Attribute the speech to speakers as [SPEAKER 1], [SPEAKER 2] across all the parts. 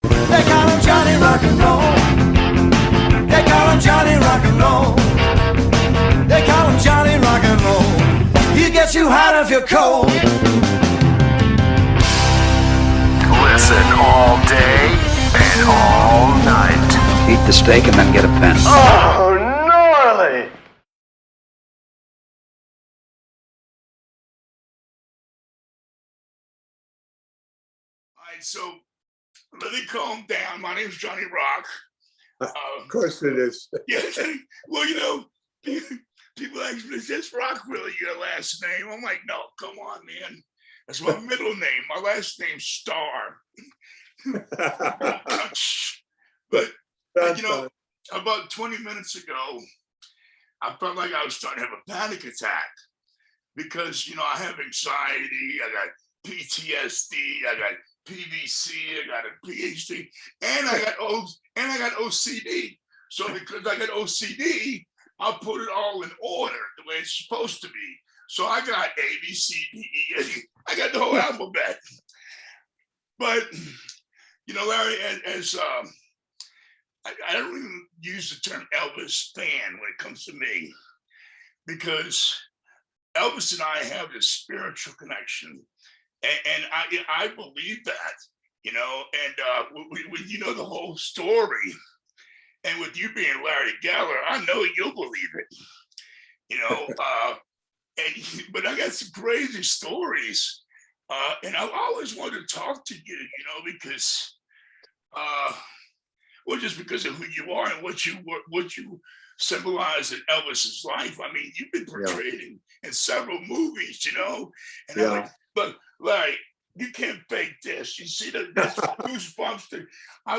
[SPEAKER 1] They call him Johnny Rock and Roll. They call him Johnny Rock and Roll. They call him Johnny Rock and Roll. He gets you hot if you're cold.
[SPEAKER 2] Listen all day and all night.
[SPEAKER 3] Eat the steak and then get a pen.
[SPEAKER 2] Oh, gnarly!
[SPEAKER 4] All right, so let me calm down. My name's Johnny Rock.
[SPEAKER 5] Of course it is.
[SPEAKER 4] Yeah, well, you know, people ask me, is this Rock really your last name? I'm like, no, come on, man. That's my middle name. My last name's Star. But, you know, about 20 minutes ago, I felt like I was starting to have a panic attack because, you know, I have anxiety, I got PTSD, I got PVC, I got a PhD, and I got OCD. So because I got OCD, I'll put it all in order the way it's supposed to be. So I got A, B, C, D, E, I got the whole alphabet. But you know, Larry, as I don't even use the term Elvis fan when it comes to me, because Elvis and I have this spiritual connection. And I believe that, you know, and you know the whole story. And with you being Larry Geller, I know you'll believe it, you know. But I got some crazy stories. And I always wanted to talk to you, you know, because, well, just because of who you are and what you symbolize in Elvis's life. I mean, you've been portrayed in several movies, you know. And I'm like, but Larry, you can't fake this. You see the goosebumps.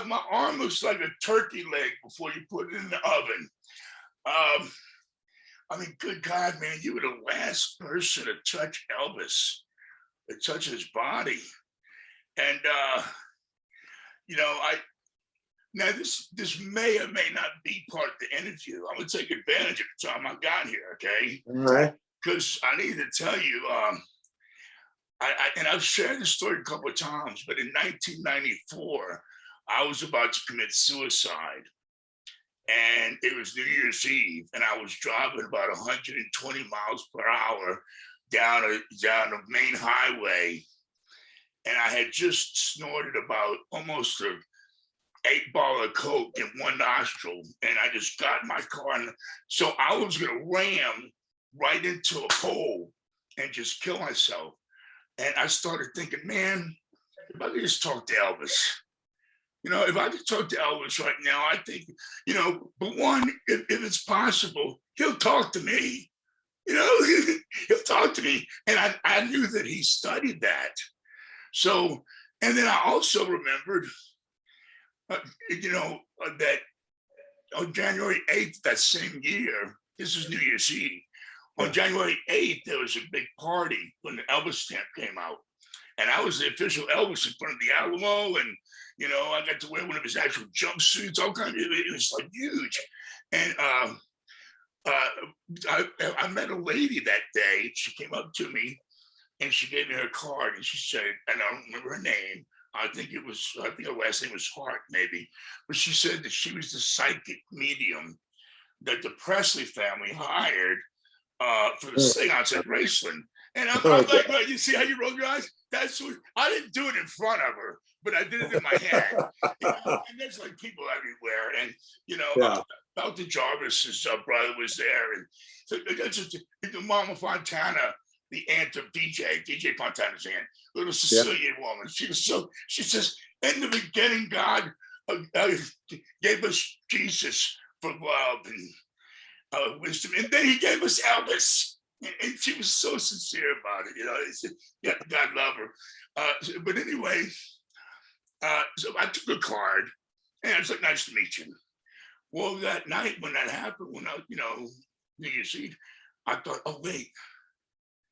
[SPEAKER 4] My arm looks like a turkey leg before you put it in the oven. I mean, good God, man, you were the last person to touch Elvis, to touch his body. And you know, now this may or may not be part of the interview. I'm gonna take advantage of the time I got here, okay?
[SPEAKER 5] All right.
[SPEAKER 4] Because I need to tell you, and I've shared this story a couple of times, but in 1994, I was about to commit suicide. And it was New Year's Eve, and I was driving about 120 miles per hour down a main highway. And I had just snorted about almost a 8-ball of coke in one nostril. And I just got in my car. And so I was going to ram right into a pole and just kill myself. And I started thinking, man, if I could just talk to Elvis, you know, if I could talk to Elvis right now, I think, you know, but one, if it's possible, he'll talk to me, you know, he'll talk to me. And I knew that he studied that. So, and then I also remembered, you know, that on January 8th, that same year, this is New Year's Eve. On January 8th, there was a big party when the Elvis stamp came out. And I was the official Elvis in front of the Alamo. And, you know, I got to wear one of his actual jumpsuits, all kinds of, it was like huge. And I met a lady that day. She came up to me and she gave me her card and she said, and I don't remember her name. I think her last name was Hart, maybe. But she said that she was the psychic medium that the Presley family hired for the seance at Graceland. And I'm like, well, you see how you roll your eyes? That's what I didn't do it in front of her, but I did it in my head. You know? And there's like people everywhere. And, you know, Dr. Jarvis's brother was there. And so that's just Mama Fontana, the aunt of DJ Fontana's aunt, little Sicilian woman. She says, in the beginning, God gave us Jesus for love and wisdom. And then he gave us Elvis. And she was so sincere about it, you know. Said, yeah, God love her. But anyway, so I took a card, and I was like, "Nice to meet you." Well, that night when that happened, when I, you know, New Year's Eve, I thought, "Oh wait,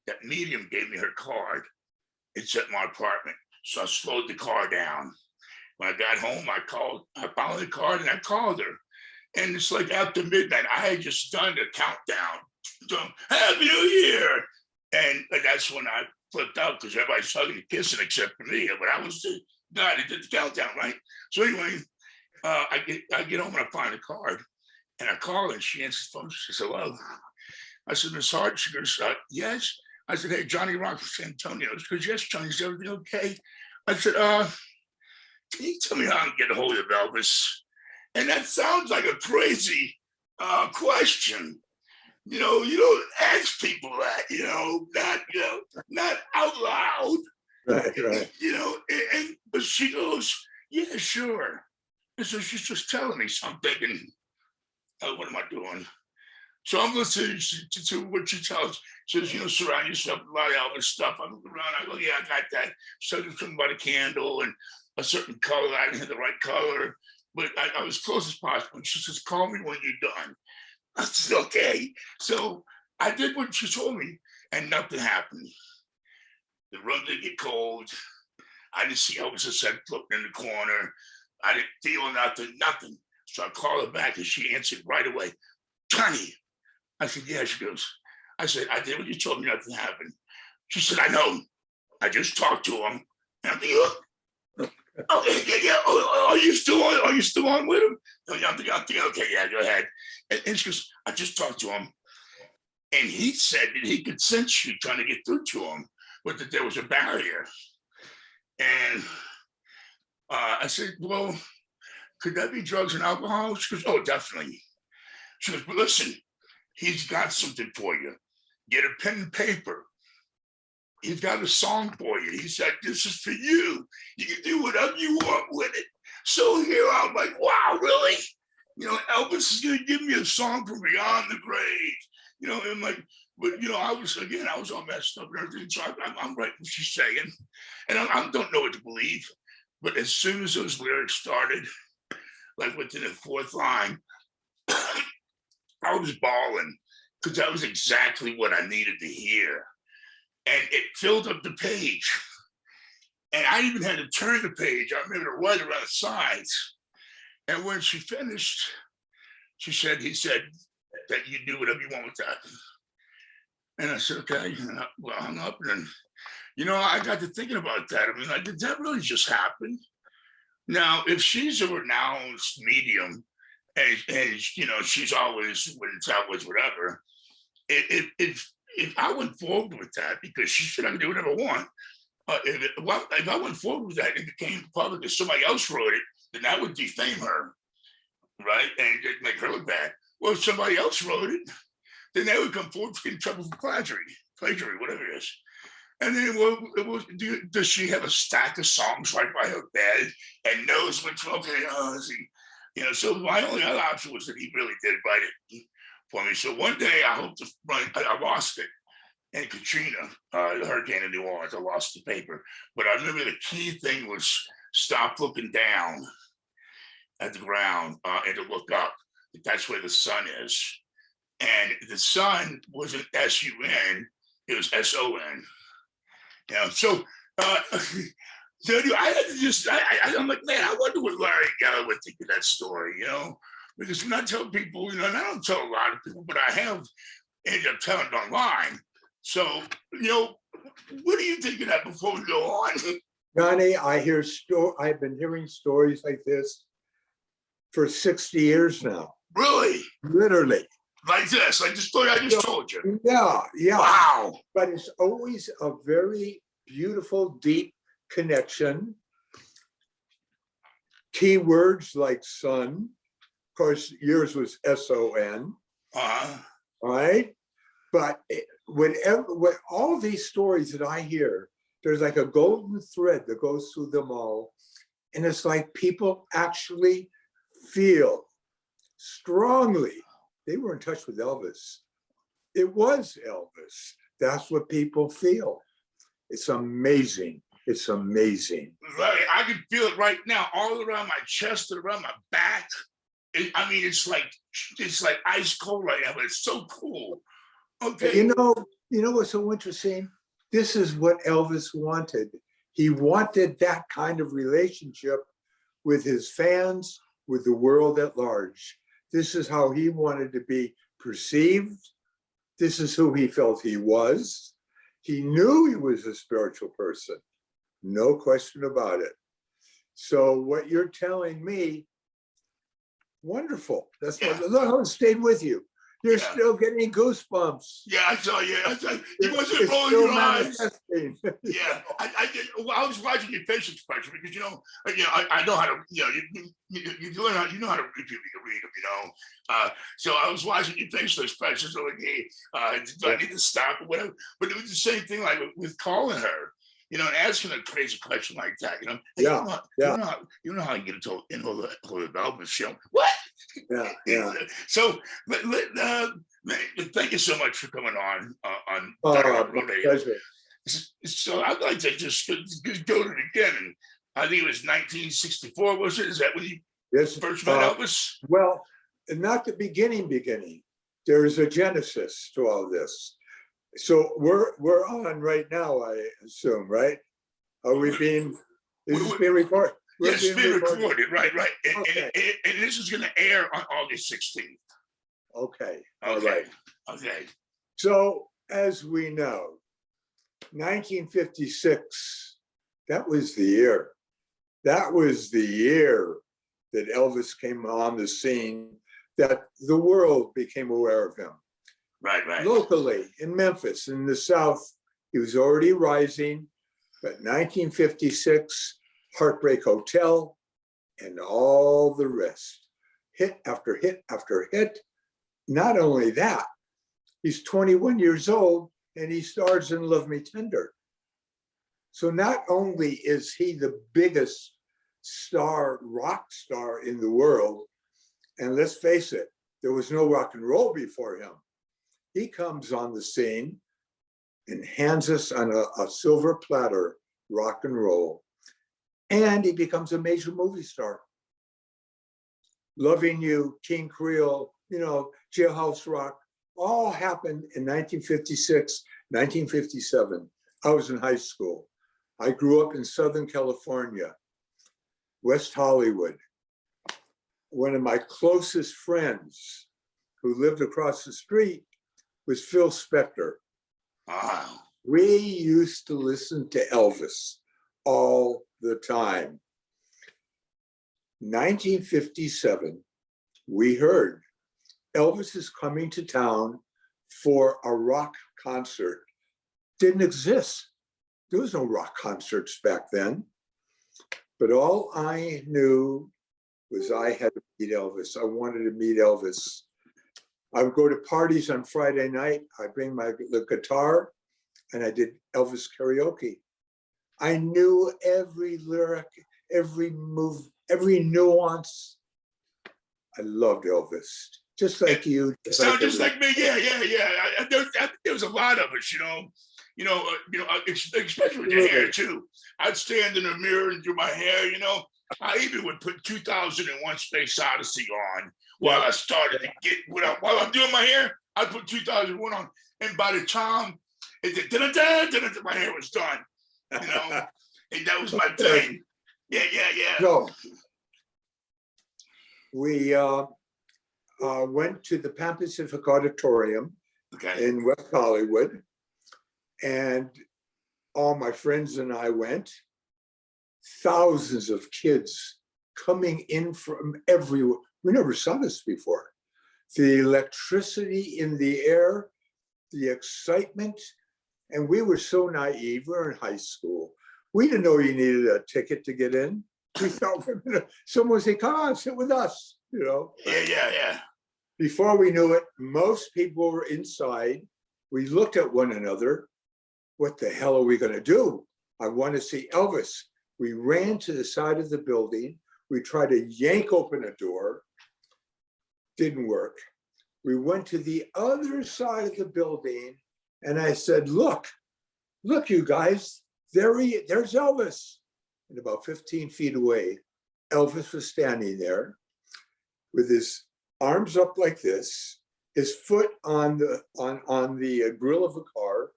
[SPEAKER 4] that medium gave me her card. It's at my apartment." So I slowed the car down. When I got home, I found the card, and I called her. And it's like after midnight, I had just done the countdown. So, Happy New Year. And that's when I flipped out because everybody's hugging and kissing except for me. But I was God, it did the countdown, right? So anyway, I get home and I find a card, and I call her, and she answers the phone. She says, "Hello." I said, "Miss Hart." She goes, "Yes." I said, "Hey, Johnny Rock from San Antonio." She goes, "Yes, Johnny, is everything okay?" I said, "Can you tell me how I can get a hold of Elvis?" And that sounds like a crazy question. You don't ask people that, not out loud.
[SPEAKER 5] Right.
[SPEAKER 4] But she goes, "Yeah, sure." And so she's just telling me something, and what am I doing? So I'm listening to what she tells. She says, "Surround yourself with a lot of Elvis stuff." I look around, I go, "Yeah, I got that." So there's something about a candle and a certain color. I didn't have the right color, but I was close as possible. And she says, "Call me when you're done." I said, "Okay." So I did what she told me, and nothing happened. The room didn't get cold. I didn't see Elvis' head floating in the corner. I didn't feel nothing. So I called her back, and she answered right away. "Johnny." I said, "Yeah." She goes, I said, "I did what you told me, nothing happened." She said, "I know. I just talked to him." And I'm thinking, "Oh, yeah. Oh, are you still on with him?" I'm thinking, "Okay, yeah, go ahead." And she goes, "I just talked to him. And he said that he could sense you trying to get through to him, but that there was a barrier." And I said, "Well, could that be drugs and alcohol?" She goes, "Oh, definitely." She goes, "But listen, he's got something for you. Get a pen and paper. He's got a song for you." He said, "This is for you. You can do whatever you want with it." So here I'm like, wow, really? Elvis is going to give me a song from beyond the grave. And like, but I was all messed up and everything. So I'm right what she's saying, and I don't know what to believe. But as soon as those lyrics started, like within the fourth line, I was bawling because that was exactly what I needed to hear. And it filled up the page. And I even had to turn the page. I remember to write around the sides. And when she finished, he said that you do whatever you want with that. And I said, "Okay." And I hung up. And I got to thinking about that. I mean, did that really just happen? Now, if she's a renowned medium, and she's always when it's always whatever. If I went forward with that, because she said I can do whatever I want, if I went forward with that and it became public and somebody else wrote it, then that would defame her, right? And it'd make her look bad. Well, if somebody else wrote it, then they would come forward for getting in trouble for plagiary, whatever it is. And then, does she have a stack of songs right by her bed and knows which one? Okay, so my only other option was that he really did write it for me. So one day I lost it. And Katrina, the hurricane in New Orleans, I lost the paper. But I remember the key thing was stop looking down at the ground and to look up. That's where the sun is. And the sun wasn't S-U-N, it was S-O-N. So anyway, I had to I'm like, man, I wonder what Larry Geller would think of that story, because when I tell people, and I don't tell a lot of people, but I have ended up telling it online. So, what do you think of that before we go on?
[SPEAKER 5] Johnny, I've been hearing stories like this for 60 years now.
[SPEAKER 4] Really?
[SPEAKER 5] Literally.
[SPEAKER 4] Like this, like the story I just told you.
[SPEAKER 5] Yeah.
[SPEAKER 4] Wow.
[SPEAKER 5] But it's always a very beautiful, deep connection. Keywords like sun. Of course, yours was S-O-N.
[SPEAKER 4] Uh-huh.
[SPEAKER 5] Right? But all these stories that I hear, there's like a golden thread that goes through them all. And it's like people actually feel strongly. They were in touch with Elvis. It was Elvis. That's what people feel. It's amazing. It's amazing.
[SPEAKER 4] Larry, I can feel it right now, all around my chest and around my back. It's like ice cold right now, but it's so cool. Okay.
[SPEAKER 5] You know what's so interesting? This is what Elvis wanted. He wanted that kind of relationship with his fans, with the world at large. This is how he wanted to be perceived. This is who he felt he was. He knew he was a spiritual person. No question about it. So what you're telling me, wonderful. That's
[SPEAKER 4] Yeah.
[SPEAKER 5] what, look how it stayed with you. You're
[SPEAKER 4] Yeah.
[SPEAKER 5] still getting goosebumps.
[SPEAKER 4] Yeah, I saw you. You wasn't
[SPEAKER 5] It's
[SPEAKER 4] rolling
[SPEAKER 5] still
[SPEAKER 4] your eyes.
[SPEAKER 5] manifesting.
[SPEAKER 4] Yeah, I did. Well, I was watching your facial expression because I know how to you learn how you know how to read them. So I was watching your facial expressions. So like, hey, do I need to stop or whatever? But it was the same thing like with calling her. And asking a crazy question like that. Hey,
[SPEAKER 5] Yeah,
[SPEAKER 4] you know how you get into the Elvis show. What?
[SPEAKER 5] Yeah.
[SPEAKER 4] So, man, thank you so much for coming on
[SPEAKER 5] Oh,
[SPEAKER 4] Radio.
[SPEAKER 5] pleasure.
[SPEAKER 4] So I'd like to just go to it again. And I think it was 1964, was it? Is that when you
[SPEAKER 5] Yes.
[SPEAKER 4] first met Elvis?
[SPEAKER 5] Well, not the beginning. There's a genesis to all this. So we're on right now, I assume, right? Are we being? Is this being recorded?
[SPEAKER 4] Yes, it's being recorded. Right.
[SPEAKER 5] Okay.
[SPEAKER 4] And this is going to air on August 16th.
[SPEAKER 5] Okay.
[SPEAKER 4] All right. Okay.
[SPEAKER 5] So as we know, 1956, that was the year. That was the year that Elvis came on the scene, that the world became aware of him.
[SPEAKER 4] Right.
[SPEAKER 5] Locally in Memphis, in the South, he was already rising, but 1956, Heartbreak Hotel, and all the rest, hit after hit after hit. Not only that, he's 21 years old and he stars in Love Me Tender. So not only is he the biggest rock star in the world, and let's face it, there was no rock and roll before him. He comes on the scene and hands us on a silver platter rock and roll, and he becomes a major movie star. Loving You, King Creole, Jailhouse Rock, all happened in 1956, 1957. I was in high school. I grew up in Southern California, West Hollywood. One of my closest friends who lived across the street was Phil Spector.
[SPEAKER 4] Wow.
[SPEAKER 5] We used to listen to Elvis all the time. 1957, we heard Elvis is coming to town for a rock concert. Didn't exist. There was no rock concerts back then. But all I knew was I had to meet Elvis. I wanted to meet Elvis. I would go to parties on Friday night. I bring the guitar, and I did Elvis karaoke. I knew every lyric, every move, every nuance. I loved Elvis, just like you.
[SPEAKER 4] Sound just like me, yeah. There was a lot of us, especially with your hair too. I'd stand in the mirror and do my hair, I even would put 2001 Space Odyssey on while I started to get, while I'm doing my hair, I'd put 2001 on. And by the time my hair was done, and that was my thing. Yeah.
[SPEAKER 5] So we went to the Pan Pacific Auditorium in West Hollywood, and all my friends and I went. Thousands of kids coming in from everywhere. We never saw this before. The electricity in the air, the excitement, and we were so naive. We were in high school. We didn't know you needed a ticket to get in. We thought someone would say, "Come on, sit with us,"
[SPEAKER 4] Yeah.
[SPEAKER 5] Before we knew it, most people were inside. We looked at one another. What the hell are we going to do? I want to see Elvis. We ran to the side of the building. We tried to yank open a door. Didn't work. We went to the other side of the building, and I said, look, you guys, there's Elvis. And about 15 feet away, Elvis was standing there with his arms up like this, his foot on the grill of a car,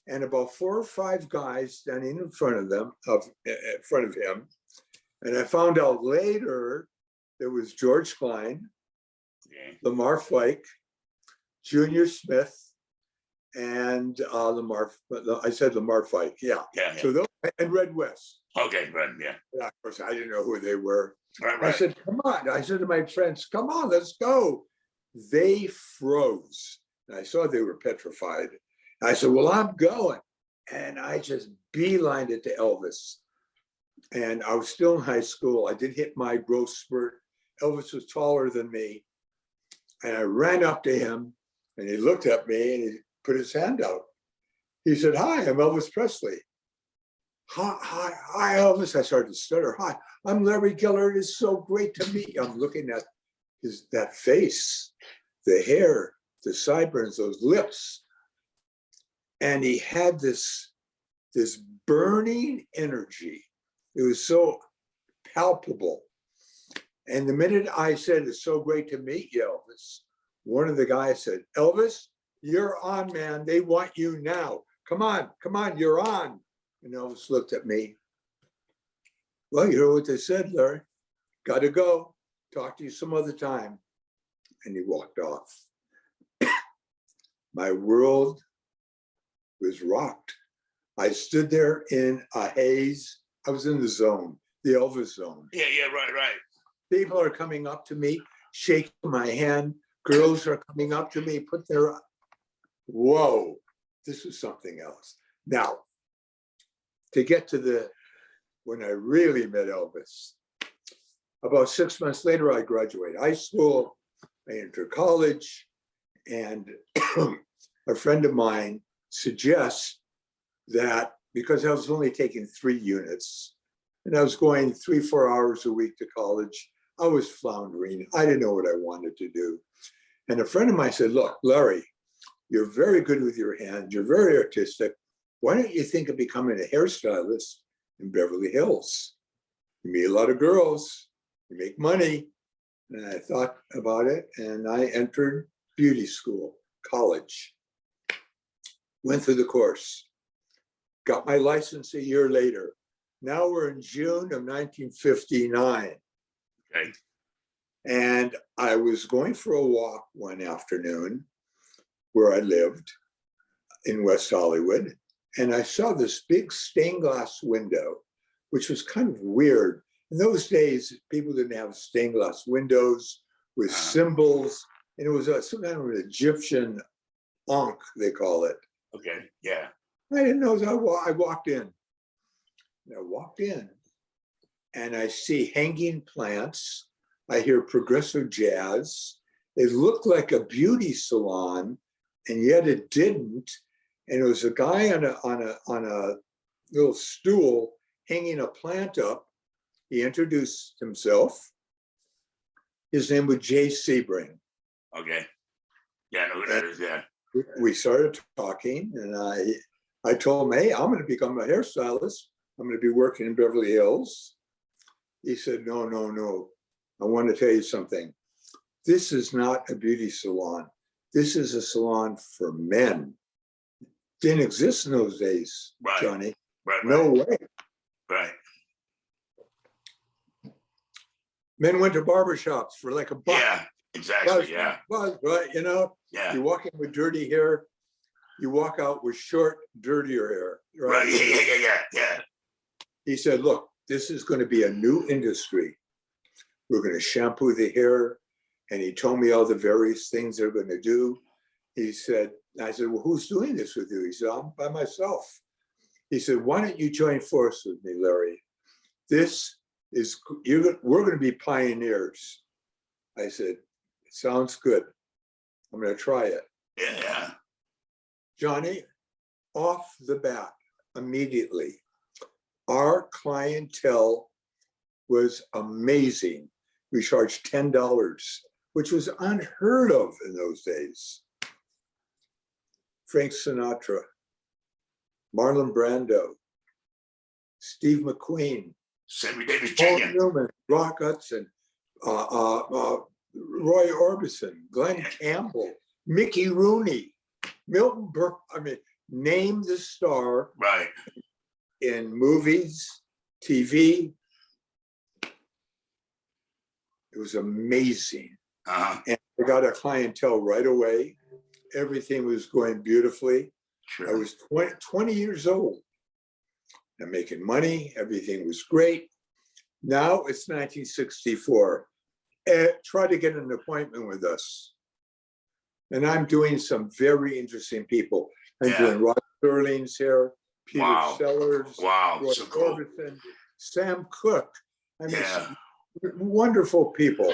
[SPEAKER 5] and about 4 or 5 guys standing in front of him. And I found out later there was George Klein, Lamar Fike, Junior Smith, and Lamar Fike, yeah.
[SPEAKER 4] Yeah.
[SPEAKER 5] So those, and Red West.
[SPEAKER 4] Okay, right, yeah.
[SPEAKER 5] And of course, I didn't know who they were.
[SPEAKER 4] Right,
[SPEAKER 5] I
[SPEAKER 4] right.
[SPEAKER 5] said, come on. I said to my friends, come on, let's go. They froze. And I saw they were petrified. I said, well, I'm going. And I just beelined it to Elvis. And I was still in high school. I did hit my growth spurt. Elvis was taller than me. And I ran up to him and he looked at me and he put his hand out. He said, hi, I'm Elvis Presley. Hi, Elvis. I started to stutter. Hi, I'm Larry Geller. It is so great to meet you. I'm looking at that face, the hair, the sideburns, those lips. And he had this burning energy. It was so palpable. And the minute I said, it's so great to meet you, Elvis, one of the guys said, Elvis, you're on, man. They want you now. Come on, you're on. And Elvis looked at me. Well, you heard what they said, Larry. Got to go. Talk to you some other time. And he walked off. My world was rocked. I stood there in a haze. I was in the zone, the Elvis zone.
[SPEAKER 4] Yeah, right.
[SPEAKER 5] People are coming up to me, shaking my hand. Girls are coming up to me, put their, whoa, this was something else. Now, to get to when I really met Elvis, about 6 months later, I graduated high school, I entered college, and a friend of mine suggests that because I was only taking 3 units and I was going 3-4 hours a week to college, I was floundering. I didn't know what I wanted to do. And a friend of mine said, look, Larry, you're very good with your hands. You're very artistic. Why don't you think of becoming a hairstylist in Beverly Hills? You meet a lot of girls, you make money. And I thought about it and I entered beauty school, college. Went through the course, got my license a year later. Now we're in June of 1959.
[SPEAKER 4] Okay.
[SPEAKER 5] And I was going for a walk one afternoon where I lived in West Hollywood. And I saw this big stained glass window, which was kind of weird. In those days, people didn't have stained glass windows with symbols. And it was some kind of an Egyptian ankh, they call it.
[SPEAKER 4] Okay, yeah.
[SPEAKER 5] I didn't know. I walked in. And I walked in and I see hanging plants. I hear progressive jazz. It looked like a beauty salon, and yet it didn't. And it was a guy on a little stool hanging a plant up. He introduced himself. His name was Jay Sebring.
[SPEAKER 4] Okay. Yeah, I know who that is, yeah.
[SPEAKER 5] We started talking, and I told him, hey, I'm going to become a hairstylist. I'm going to be working in Beverly Hills. He said, no. I want to tell you something. This is not a beauty salon. This is a salon for men. Didn't exist in those days,
[SPEAKER 4] Right.
[SPEAKER 5] Johnny.
[SPEAKER 4] Right.
[SPEAKER 5] No way.
[SPEAKER 4] Right.
[SPEAKER 5] Men went to barbershops for like $1.
[SPEAKER 4] Yeah, exactly. Yeah.
[SPEAKER 5] But you know,
[SPEAKER 4] Yeah.
[SPEAKER 5] you walk in with dirty hair, you walk out with short, dirtier hair.
[SPEAKER 4] Right. Yeah.
[SPEAKER 5] He said, look, this is going to be a new industry. We're going to shampoo the hair. And he told me all the various things they're going to do. He said, I said, well, who's doing this with you? He said, I'm by myself. He said, why don't you join force with me, Larry? We're going to be pioneers. I said, sounds good. I'm going to try it.
[SPEAKER 4] Yeah.
[SPEAKER 5] Johnny, off the bat, immediately, our clientele was amazing. We charged $10, which was unheard of in those days. Frank Sinatra, Marlon Brando, Steve McQueen,
[SPEAKER 4] Sammy Davis
[SPEAKER 5] Paul
[SPEAKER 4] Jr.
[SPEAKER 5] Newman, Rock Hudson, Roy Orbison, Glenn Campbell, Mickey Rooney, Milton Berle. I mean, name the star
[SPEAKER 4] Right.
[SPEAKER 5] in movies, TV. It was amazing.
[SPEAKER 4] Uh-huh.
[SPEAKER 5] And I got a clientele right away. Everything was going beautifully.
[SPEAKER 4] Sure.
[SPEAKER 5] I was 20 years old. I'm making money. Everything was great. Now it's 1964. Try to get an appointment with us. And I'm doing some very interesting people. I'm doing Rod Sterling's hair, Peter Sellers, Roy
[SPEAKER 4] so cool.
[SPEAKER 5] Orbison, Sam Cooke. I mean,
[SPEAKER 4] Yeah.
[SPEAKER 5] wonderful people.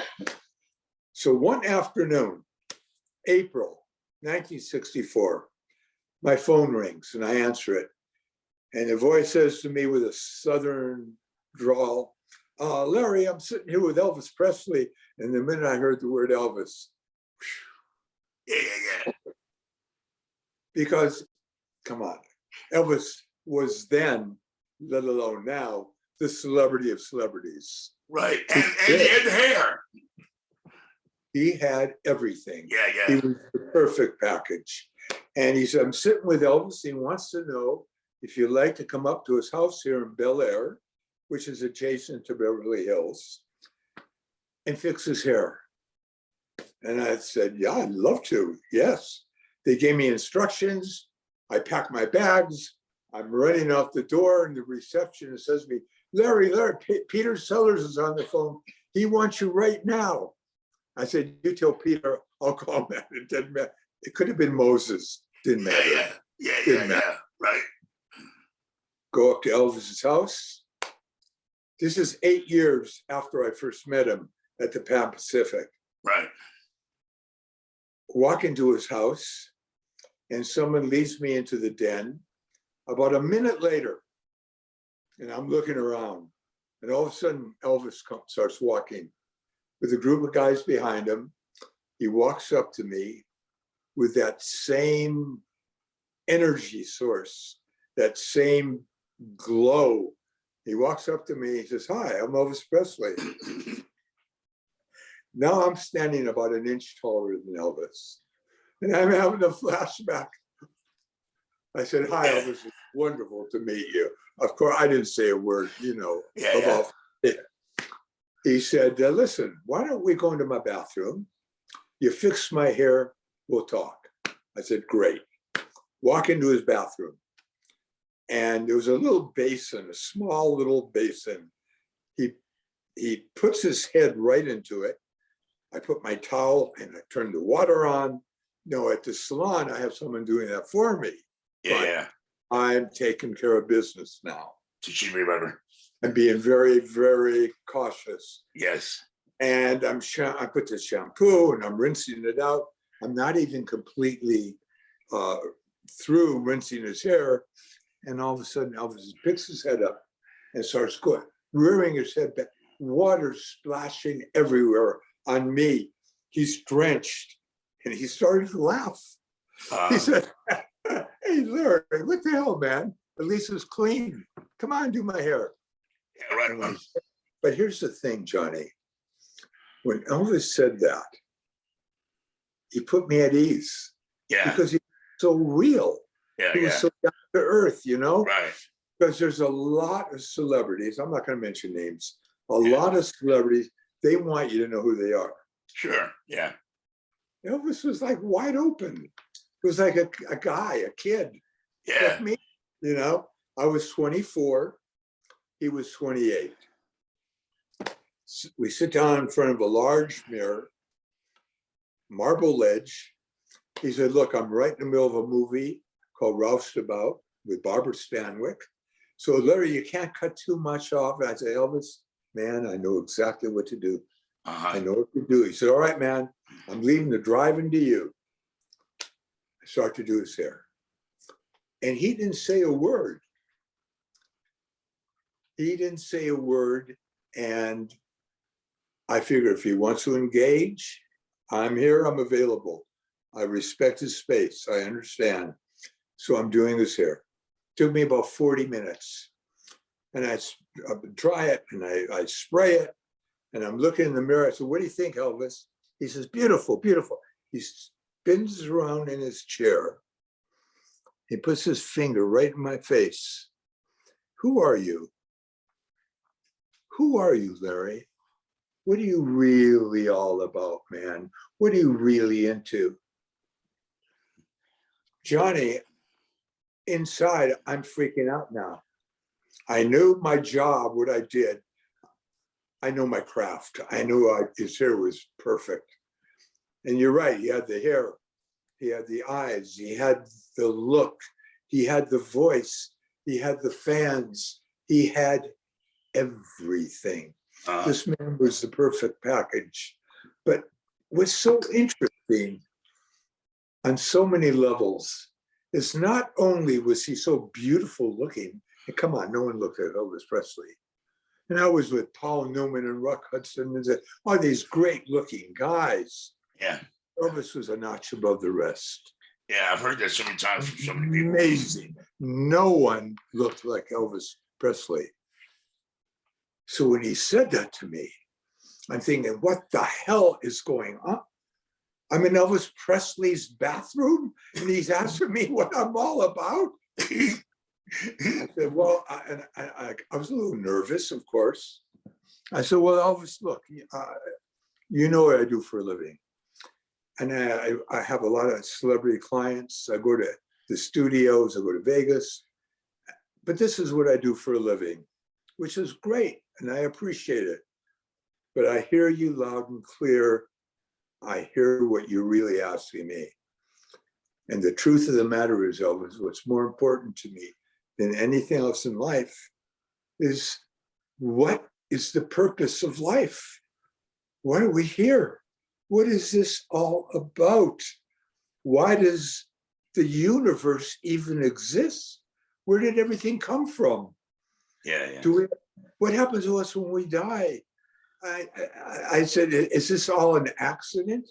[SPEAKER 5] So one afternoon, April 1964, my phone rings and I answer it. And the voice says to me with a Southern drawl, Larry, I'm sitting here with Elvis Presley. And the minute I heard the word Elvis,
[SPEAKER 4] Yeah.
[SPEAKER 5] because, come on, Elvis was then, let alone now, the celebrity of celebrities.
[SPEAKER 4] Right. And hair.
[SPEAKER 5] He had everything.
[SPEAKER 4] Yeah.
[SPEAKER 5] He was the perfect package. And he said, I'm sitting with Elvis. He wants to know if you'd like to come up to his house here in Bel Air, which is adjacent to Beverly Hills, and fix his hair. And I said, yeah, I'd love to. Yes. They gave me instructions. I packed my bags. I'm running out the door, and the receptionist says to me, Larry, Peter Sellers is on the phone. He wants you right now. I said, you tell Peter, I'll call him back. It didn't matter. It could have been Moses. Didn't matter.
[SPEAKER 4] Yeah. Right.
[SPEAKER 5] Go up to Elvis's house. This is 8 years after I first met him at the Pan Pacific.
[SPEAKER 4] Right.
[SPEAKER 5] Walk into his house, and someone leads me into the den. About a minute later, and I'm looking around, and all of a sudden Elvis starts walking with a group of guys behind him. He walks up to me with that same energy source, that same glow. He walks up to me, he says, hi, I'm Elvis Presley. Now I'm standing about an inch taller than Elvis. And I'm having a flashback. I said, hi, Elvis, it's wonderful to meet you. Of course, I didn't say a word, about it. He said, listen, why don't we go into my bathroom? You fix my hair, we'll talk. I said, great. Walk into his bathroom. And there was a little basin, a small little basin. He puts his head right into it. I put my towel and I turn the water on. At the salon, I have someone doing that for me.
[SPEAKER 4] Yeah.
[SPEAKER 5] I'm taking care of business now.
[SPEAKER 4] Did she remember?
[SPEAKER 5] I'm being very, very cautious.
[SPEAKER 4] Yes.
[SPEAKER 5] And I put the shampoo and I'm rinsing it out. I'm not even completely through rinsing his hair. And all of a sudden, Elvis picks his head up and starts rearing his head back. Water splashing everywhere on me. He's drenched. And he started to laugh. He said, hey, Larry, what the hell, man? At least it's clean. Come on, do my hair.
[SPEAKER 4] Yeah, right.
[SPEAKER 5] But here's the thing, Johnny. When Elvis said that, he put me at ease.
[SPEAKER 4] Yeah.
[SPEAKER 5] Because he was so real. He was so down to earth,
[SPEAKER 4] Right.
[SPEAKER 5] Because there's a lot of celebrities, I'm not going to mention names, a lot of celebrities, they want you to know who they are.
[SPEAKER 4] Sure, yeah.
[SPEAKER 5] Elvis was like wide open. It was like a guy, a kid.
[SPEAKER 4] Yeah.
[SPEAKER 5] Like me, I was 24, he was 28. We sit down in front of a large mirror, marble ledge. He said, look, I'm right in the middle of a movie called Roustabout with Barbara Stanwyck. So Larry, you can't cut too much off. And I said, Elvis, man, I know exactly what to do. I know what to do. He said, all right, man, I'm leaving the driving to you. I start to do his hair. And he didn't say a word. He didn't say a word. And I figure if he wants to engage, I'm here, I'm available. I respect his space, I understand. So I'm doing his hair. Took me about 40 minutes. And I dry it and I spray it. And I'm looking in the mirror. I said, what do you think, Elvis? He says, beautiful, beautiful. He spins around in his chair. He puts his finger right in my face. Who are you? Who are you, Larry? What are you really all about, man? What are you really into? Johnny, inside, I'm freaking out now. I knew my job, what I did. I know my craft. I knew his hair was perfect. And you're right, he had the hair, he had the eyes, he had the look, he had the voice, he had the fans, he had everything. This man was the perfect package. But what's so interesting on so many levels is not only was he so beautiful looking, and come on, no one looked at Elvis Presley. And I was with Paul Newman and Rock Hudson and all these great looking guys.
[SPEAKER 4] Yeah.
[SPEAKER 5] Elvis was a notch above the rest.
[SPEAKER 4] Yeah, I've heard that so many times from so many people.
[SPEAKER 5] Amazing. No one looked like Elvis Presley. So when he said that to me, I'm thinking, what the hell is going on? I'm in Elvis Presley's bathroom and he's asking me what I'm all about. I said, well, I was a little nervous, of course. I said, well, Elvis, look, you know what I do for a living. And I have a lot of celebrity clients. I go to the studios, I go to Vegas. But this is what I do for a living, which is great, and I appreciate it. But I hear you loud and clear. I hear what you're really asking me. And the truth of the matter is, Elvis, what's more important to me than anything else in life is, what is the purpose of life? Why are we here? What is this all about? Why does the universe even exist? Where did everything come from?
[SPEAKER 4] Yeah.
[SPEAKER 5] What happens to us when we die? I said, is this all an accident?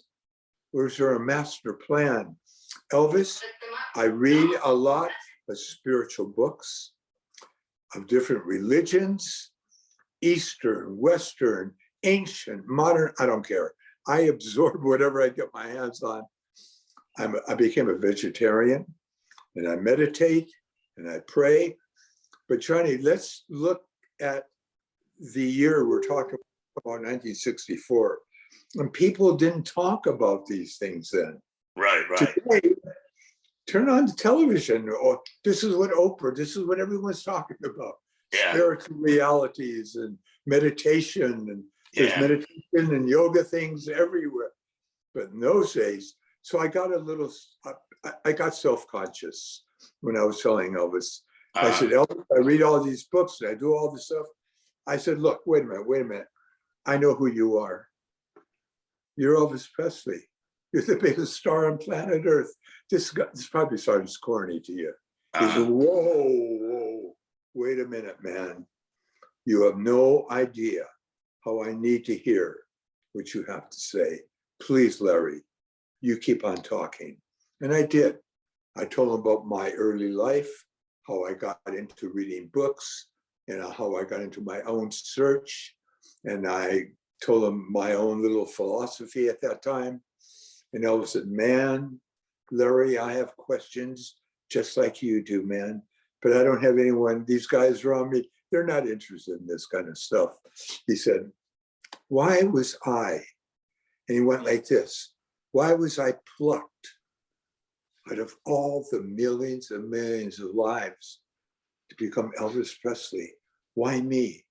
[SPEAKER 5] Or is there a master plan? Elvis, I read a lot of spiritual books of different religions, Eastern, Western, ancient, modern, I don't care. I absorb whatever I get my hands on. I became a vegetarian, and I meditate and I pray. But Johnny, let's look at the year we're talking about, 1964. And people didn't talk about these things then.
[SPEAKER 4] Right.
[SPEAKER 5] Today, turn on the television. Oh, this is what Oprah, this is what everyone's talking about.
[SPEAKER 4] Yeah.
[SPEAKER 5] Spiritual realities and meditation, and there's meditation and yoga things everywhere. But in those days, so I got I got self-conscious when I was telling Elvis. I said, Elvis, I read all these books and I do all this stuff. I said, look, wait a minute. I know who you are. You're Elvis Presley. You're the biggest star on planet Earth. This probably sounds corny to you. He said, whoa, wait a minute, man. You have no idea how I need to hear what you have to say. Please, Larry, you keep on talking. And I did. I told him about my early life, how I got into reading books, and how I got into my own search. And I told him my own little philosophy at that time. And Elvis said, man, Larry, I have questions just like you do, man. But I don't have anyone, these guys around me, they're not interested in this kind of stuff. He said, why was I, and he went like this, why was I plucked out of all the millions and millions of lives to become Elvis Presley? Why me?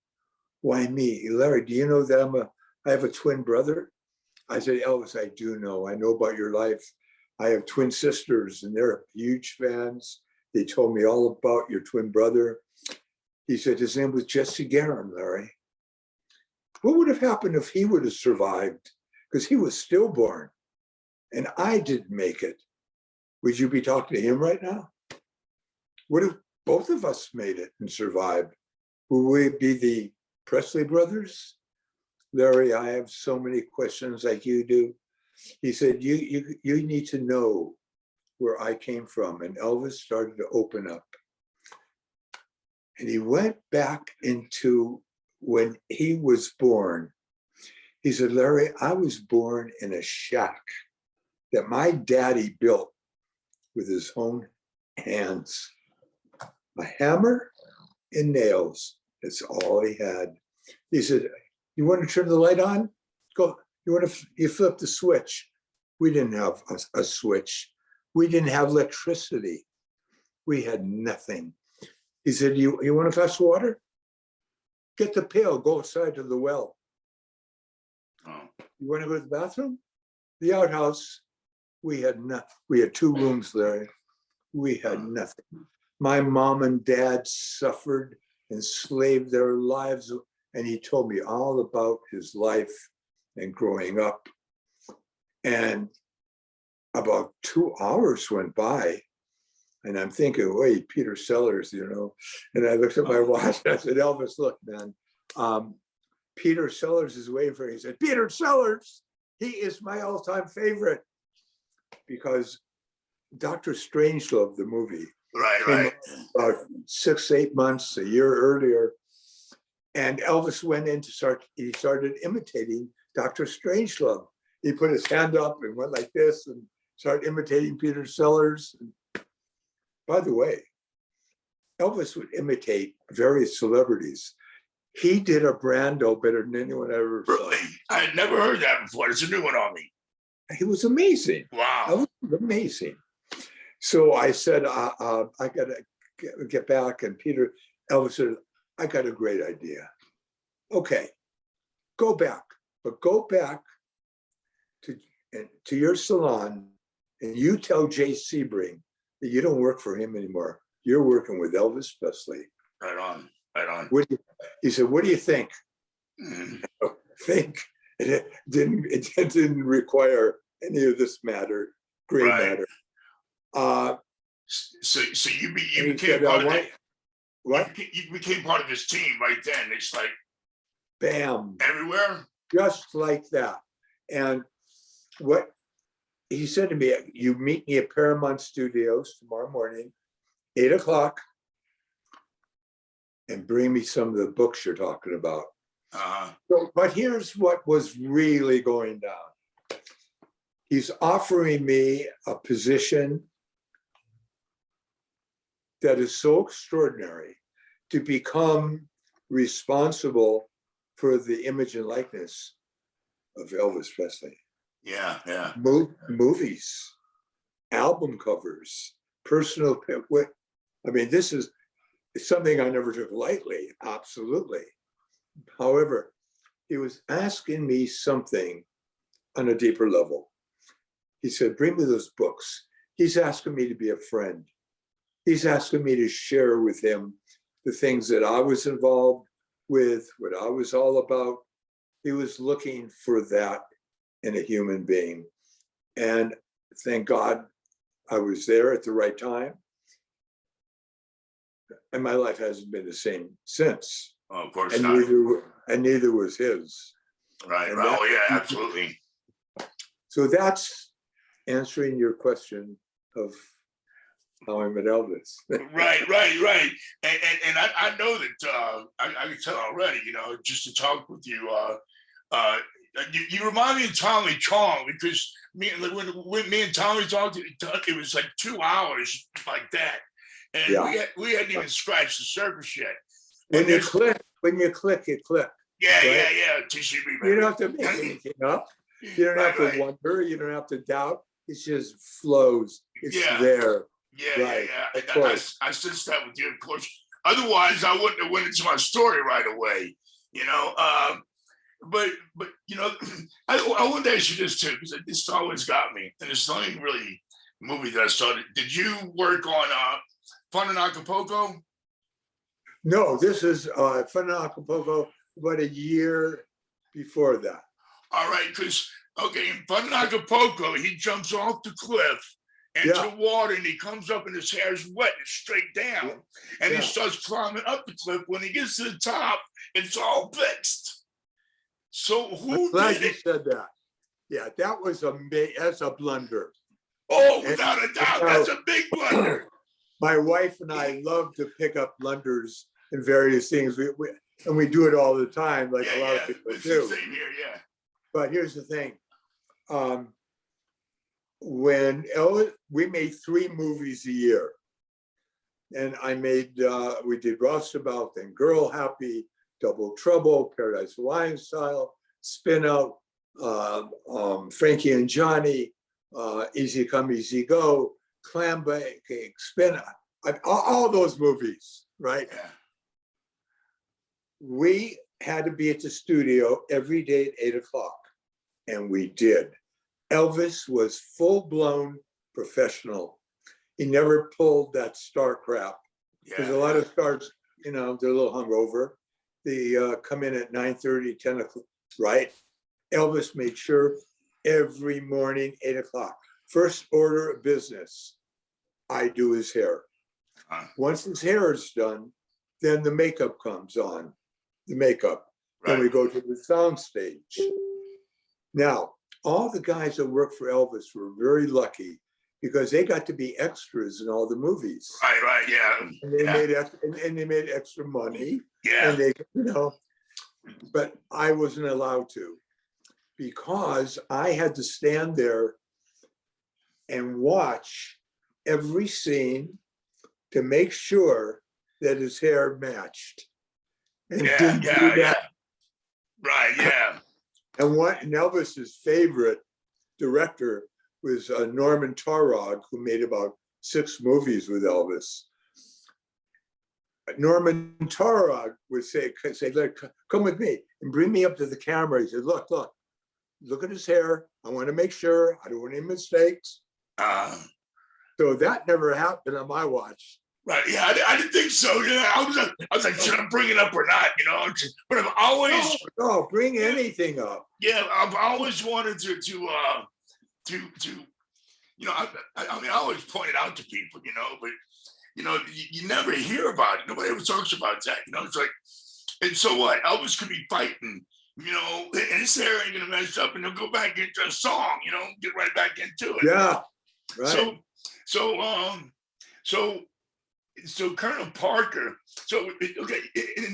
[SPEAKER 5] Why me? Larry, do you know that I have a twin brother? I said, Elvis, I do know. I know about your life. I have twin sisters and they're huge fans. They told me all about your twin brother. He said his name was Jesse Guerin, Larry. What would have happened if he would have survived? Because he was stillborn and I didn't make it. Would you be talking to him right now? What if both of us made it and survived? Would we be the Presley brothers? Larry, I have so many questions like you do. He said, you need to know where I came from. And Elvis started to open up. And he went back into when he was born. He said, Larry, I was born in a shack that my daddy built with his own hands. A hammer and nails. That's all he had. He said, you want to turn the light on? Go. You flip the switch. We didn't have a switch. We didn't have electricity. We had nothing. He said, you want a glass of water? Get the pail, go outside to the well.
[SPEAKER 4] Oh.
[SPEAKER 5] You want to go to the bathroom? The outhouse, we had 2 rooms there. We had nothing. My mom and dad suffered, enslaved their lives. And he told me all about his life and growing up. And about 2 hours went by. And I'm thinking, wait, Peter Sellers, you know. And I looked at my watch and I said, Elvis, look, man, Peter Sellers is waiting for me. He said, Peter Sellers, he is my all-time favorite. Because Dr. Strangelove, the movie,
[SPEAKER 4] Right.
[SPEAKER 5] about 6-8 months, a year earlier. And Elvis went in he started imitating Dr. Strangelove. He put his hand up and went like this and started imitating Peter Sellers. By the way, Elvis would imitate various celebrities. He did a Brando better than anyone I ever saw.
[SPEAKER 4] Really? I had never heard that before. It's a new one on me.
[SPEAKER 5] He was amazing.
[SPEAKER 4] Wow.
[SPEAKER 5] Elvis was amazing. So I said, I got to get back. And Elvis said, I got a great idea. Okay, go back. But go back to your salon and you tell Jay Sebring that you don't work for him anymore. You're working with Elvis Presley.
[SPEAKER 4] Right on.
[SPEAKER 5] He said, what do you think?
[SPEAKER 4] Mm.
[SPEAKER 5] Think. It didn't require any of this gray matter.
[SPEAKER 4] So you
[SPEAKER 5] he
[SPEAKER 4] became
[SPEAKER 5] said,
[SPEAKER 4] part of
[SPEAKER 5] what?
[SPEAKER 4] You became part of his team right then. It's like
[SPEAKER 5] Bam.
[SPEAKER 4] everywhere.
[SPEAKER 5] Just like that. And what he said to me, you meet me at Paramount Studios tomorrow morning, 8 o'clock, and bring me some of the books you're talking about. But here's what was really going down. He's offering me a position that is so extraordinary to become responsible for the image and likeness of Elvis Presley.
[SPEAKER 4] Yeah.
[SPEAKER 5] Movies, album covers, personal. I mean, this is something I never took lightly, absolutely. However, he was asking me something on a deeper level. He said, bring me those books. He's asking me to be a friend. He's asking me to share with him the things that I was involved with, what I was all about. He was looking for that in a human being. And thank God I was there at the right time. And my life hasn't been the same since.
[SPEAKER 4] Oh, of course
[SPEAKER 5] and
[SPEAKER 4] not.
[SPEAKER 5] neither was his.
[SPEAKER 4] Right. Oh, yeah, absolutely.
[SPEAKER 5] So that's answering your question of how I met Elvis.
[SPEAKER 4] Right. And I know that I can tell already, you know, just to talk with you, you remind me of Tommy Chong, because when me and Tommy talked, it was like 2 hours like that. And
[SPEAKER 5] Yeah.
[SPEAKER 4] we hadn't even scratched the surface yet.
[SPEAKER 5] When you click, it click.
[SPEAKER 4] Yeah,
[SPEAKER 5] right?
[SPEAKER 4] yeah.
[SPEAKER 5] You don't have to make anything up. You don't have to wonder. You don't have to doubt. It just flows. It's there.
[SPEAKER 4] Yeah. I sensed that with you, of course. Otherwise, I wouldn't have went into my story right away. You know, but you know, I wanted to ask you this too, because this always got me, and it's not even really a movie that I started. Did you work on Fun in Acapulco?
[SPEAKER 5] No, this is Fun in Acapulco, about a year before that.
[SPEAKER 4] All right, because in Fun in Acapulco, he jumps off the cliff into water, and he comes up, and his hair's wet and straight down, and he starts climbing up the cliff. When he gets to the top, it's all fixed. So who
[SPEAKER 5] Glad
[SPEAKER 4] did
[SPEAKER 5] you
[SPEAKER 4] it?
[SPEAKER 5] said that. Yeah, that was that's a blunder.
[SPEAKER 4] Oh, without a doubt, that's a big blunder.
[SPEAKER 5] My wife and I love to pick up blunders in various things. We do it all the time, like a lot of people do.
[SPEAKER 4] It's the same here, yeah.
[SPEAKER 5] But here's the thing. When we made 3 movies a year, and we did Roustabout, then Girl Happy, Double Trouble, Paradise Hawaiian Style, Spin Out, Frankie and Johnny, Easy Come, Easy Go, Clam Bake, Spin Out, all those movies. right?
[SPEAKER 4] Yeah.
[SPEAKER 5] We had to be at the studio every day at 8 o'clock, and we did. Elvis was full-blown professional. He never pulled that star crap. There's a lot of stars, you know, they're a little hungover. They come in at 9:30, 10 o'clock, right? Elvis made sure every morning, 8 o'clock. First order of business, I do his hair. Once his hair is done, then the makeup comes on, the makeup. Then we go to the sound stage. Now, all the guys that work for Elvis were very lucky because they got to be extras in all the movies.
[SPEAKER 4] Right, yeah.
[SPEAKER 5] And they made extra money.
[SPEAKER 4] Yeah.
[SPEAKER 5] And they, you know, but I wasn't allowed to because I had to stand there and watch every scene to make sure that his hair matched. And didn't do that.
[SPEAKER 4] Right, yeah.
[SPEAKER 5] And Elvis's favorite director was Norman Taurog, who made about 6 movies with Elvis. Norman Taurog would say, "Look, come with me and bring me up to the camera." He said, look at his hair. I want to make sure I don't want any mistakes. So that never happened on my watch.
[SPEAKER 4] Right, yeah, I didn't think so. Yeah, I was like, should I bring it up or not? You know, but I've always
[SPEAKER 5] no, bring anything up.
[SPEAKER 4] Yeah, I've always wanted to you know, I mean, I always point it out to people, you know, but you know, you never hear about it. Nobody ever talks about that. You know, it's like, and so what? Elvis could be fighting, you know, and his hair ain't gonna mess up, and he'll go back into a song, you know, get right back into it.
[SPEAKER 5] Yeah, right.
[SPEAKER 4] So Colonel Parker. So okay,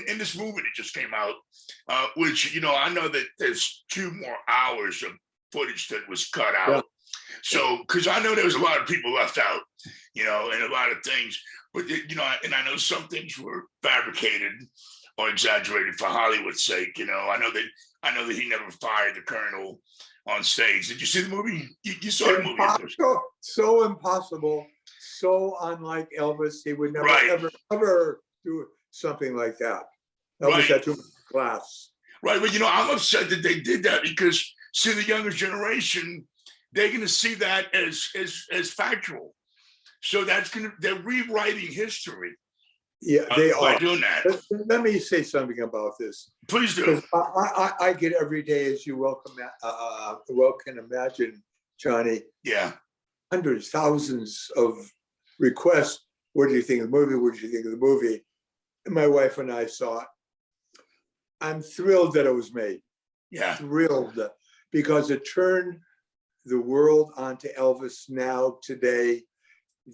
[SPEAKER 4] in this movie that just came out, which you know, I know that there's 2 more hours of footage that was cut out. Yeah. So because I know there was a lot of people left out, you know, and a lot of things. But you know, and I know some things were fabricated or exaggerated for Hollywood's sake. You know, I know that he never fired the colonel on stage. Did you see the movie? You saw the movie?
[SPEAKER 5] So impossible. So unlike Elvis, he would never ever do something like that. Elvis had too much class.
[SPEAKER 4] Right, but you know, I'm upset that they did that because see, the younger generation, they're going to see that as factual. So they're rewriting history.
[SPEAKER 5] Yeah, they are
[SPEAKER 4] doing that.
[SPEAKER 5] Let me say something about this.
[SPEAKER 4] Please do.
[SPEAKER 5] I get every day, as you well can imagine, Johnny.
[SPEAKER 4] Yeah.
[SPEAKER 5] Hundreds, thousands of requests. What do you think of the movie? What did you think of the movie? And my wife and I saw it. I'm thrilled that it was made.
[SPEAKER 4] Yeah.
[SPEAKER 5] Thrilled because it turned the world onto Elvis now today,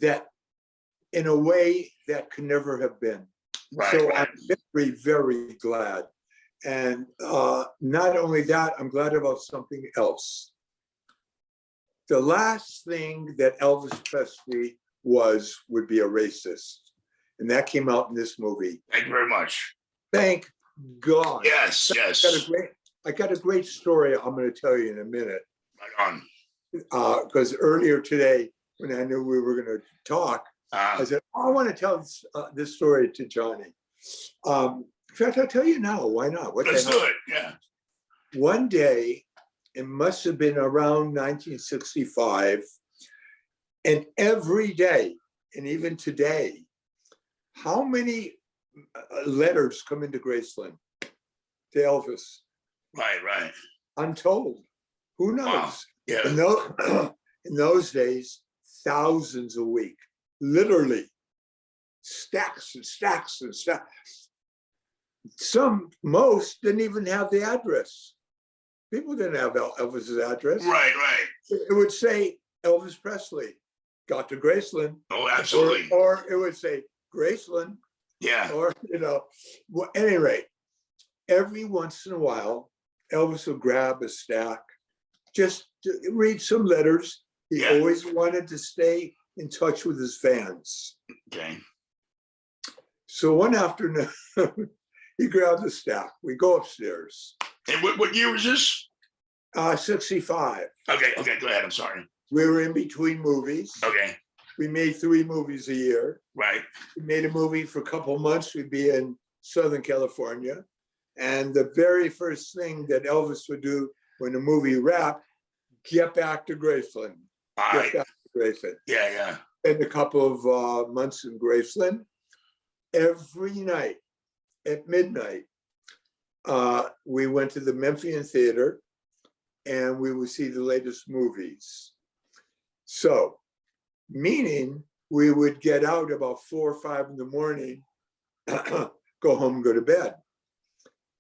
[SPEAKER 5] that in a way that could never have been.
[SPEAKER 4] Right,
[SPEAKER 5] so
[SPEAKER 4] right.
[SPEAKER 5] I'm very, very glad. And not only that, I'm glad about something else. The last thing that Elvis Presley would be a racist. And that came out in this movie.
[SPEAKER 4] Thank you very much.
[SPEAKER 5] Thank God.
[SPEAKER 4] Yes, yes.
[SPEAKER 5] I got a great story I'm going to tell you in a minute.
[SPEAKER 4] Right on.
[SPEAKER 5] Because earlier today, when I knew we were going to talk, I said, I want to tell this story to Johnny. In fact, I'll tell you now. Why not?
[SPEAKER 4] Let's do it. Yeah.
[SPEAKER 5] One day, it must have been around 1965, and every day, and even today, how many letters come into Graceland to Elvis?
[SPEAKER 4] Right.
[SPEAKER 5] Untold. Who knows?
[SPEAKER 4] Wow. Yeah.
[SPEAKER 5] In those days, thousands a week, literally stacks and stacks and stacks. Most didn't even have the address. People didn't have Elvis's address.
[SPEAKER 4] Right.
[SPEAKER 5] It would say Elvis Presley got to Graceland.
[SPEAKER 4] Oh, absolutely.
[SPEAKER 5] Or it would say Graceland.
[SPEAKER 4] Yeah.
[SPEAKER 5] Or, you know, well, at any rate, every once in a while, Elvis would grab a stack, just to read some letters. He always wanted to stay in touch with his fans.
[SPEAKER 4] Okay.
[SPEAKER 5] So one afternoon, he grabbed the stack. We go upstairs.
[SPEAKER 4] And what year was this?
[SPEAKER 5] 65.
[SPEAKER 4] Okay, go ahead. I'm sorry.
[SPEAKER 5] We were in between movies.
[SPEAKER 4] Okay.
[SPEAKER 5] we made 3 movies a year.
[SPEAKER 4] Right.
[SPEAKER 5] We made a movie for a couple of months. We'd be in Southern California. And the very first thing that Elvis would do when the movie wrapped, get back to Graceland.
[SPEAKER 4] All
[SPEAKER 5] Get
[SPEAKER 4] right.
[SPEAKER 5] back to Graceland.
[SPEAKER 4] Yeah, yeah.
[SPEAKER 5] Spent a couple of months in Graceland. Every night at midnight, we went to the Memphian Theater and we would see the latest movies. So, meaning we would get out about 4 or 5 in the morning, go home, go to bed.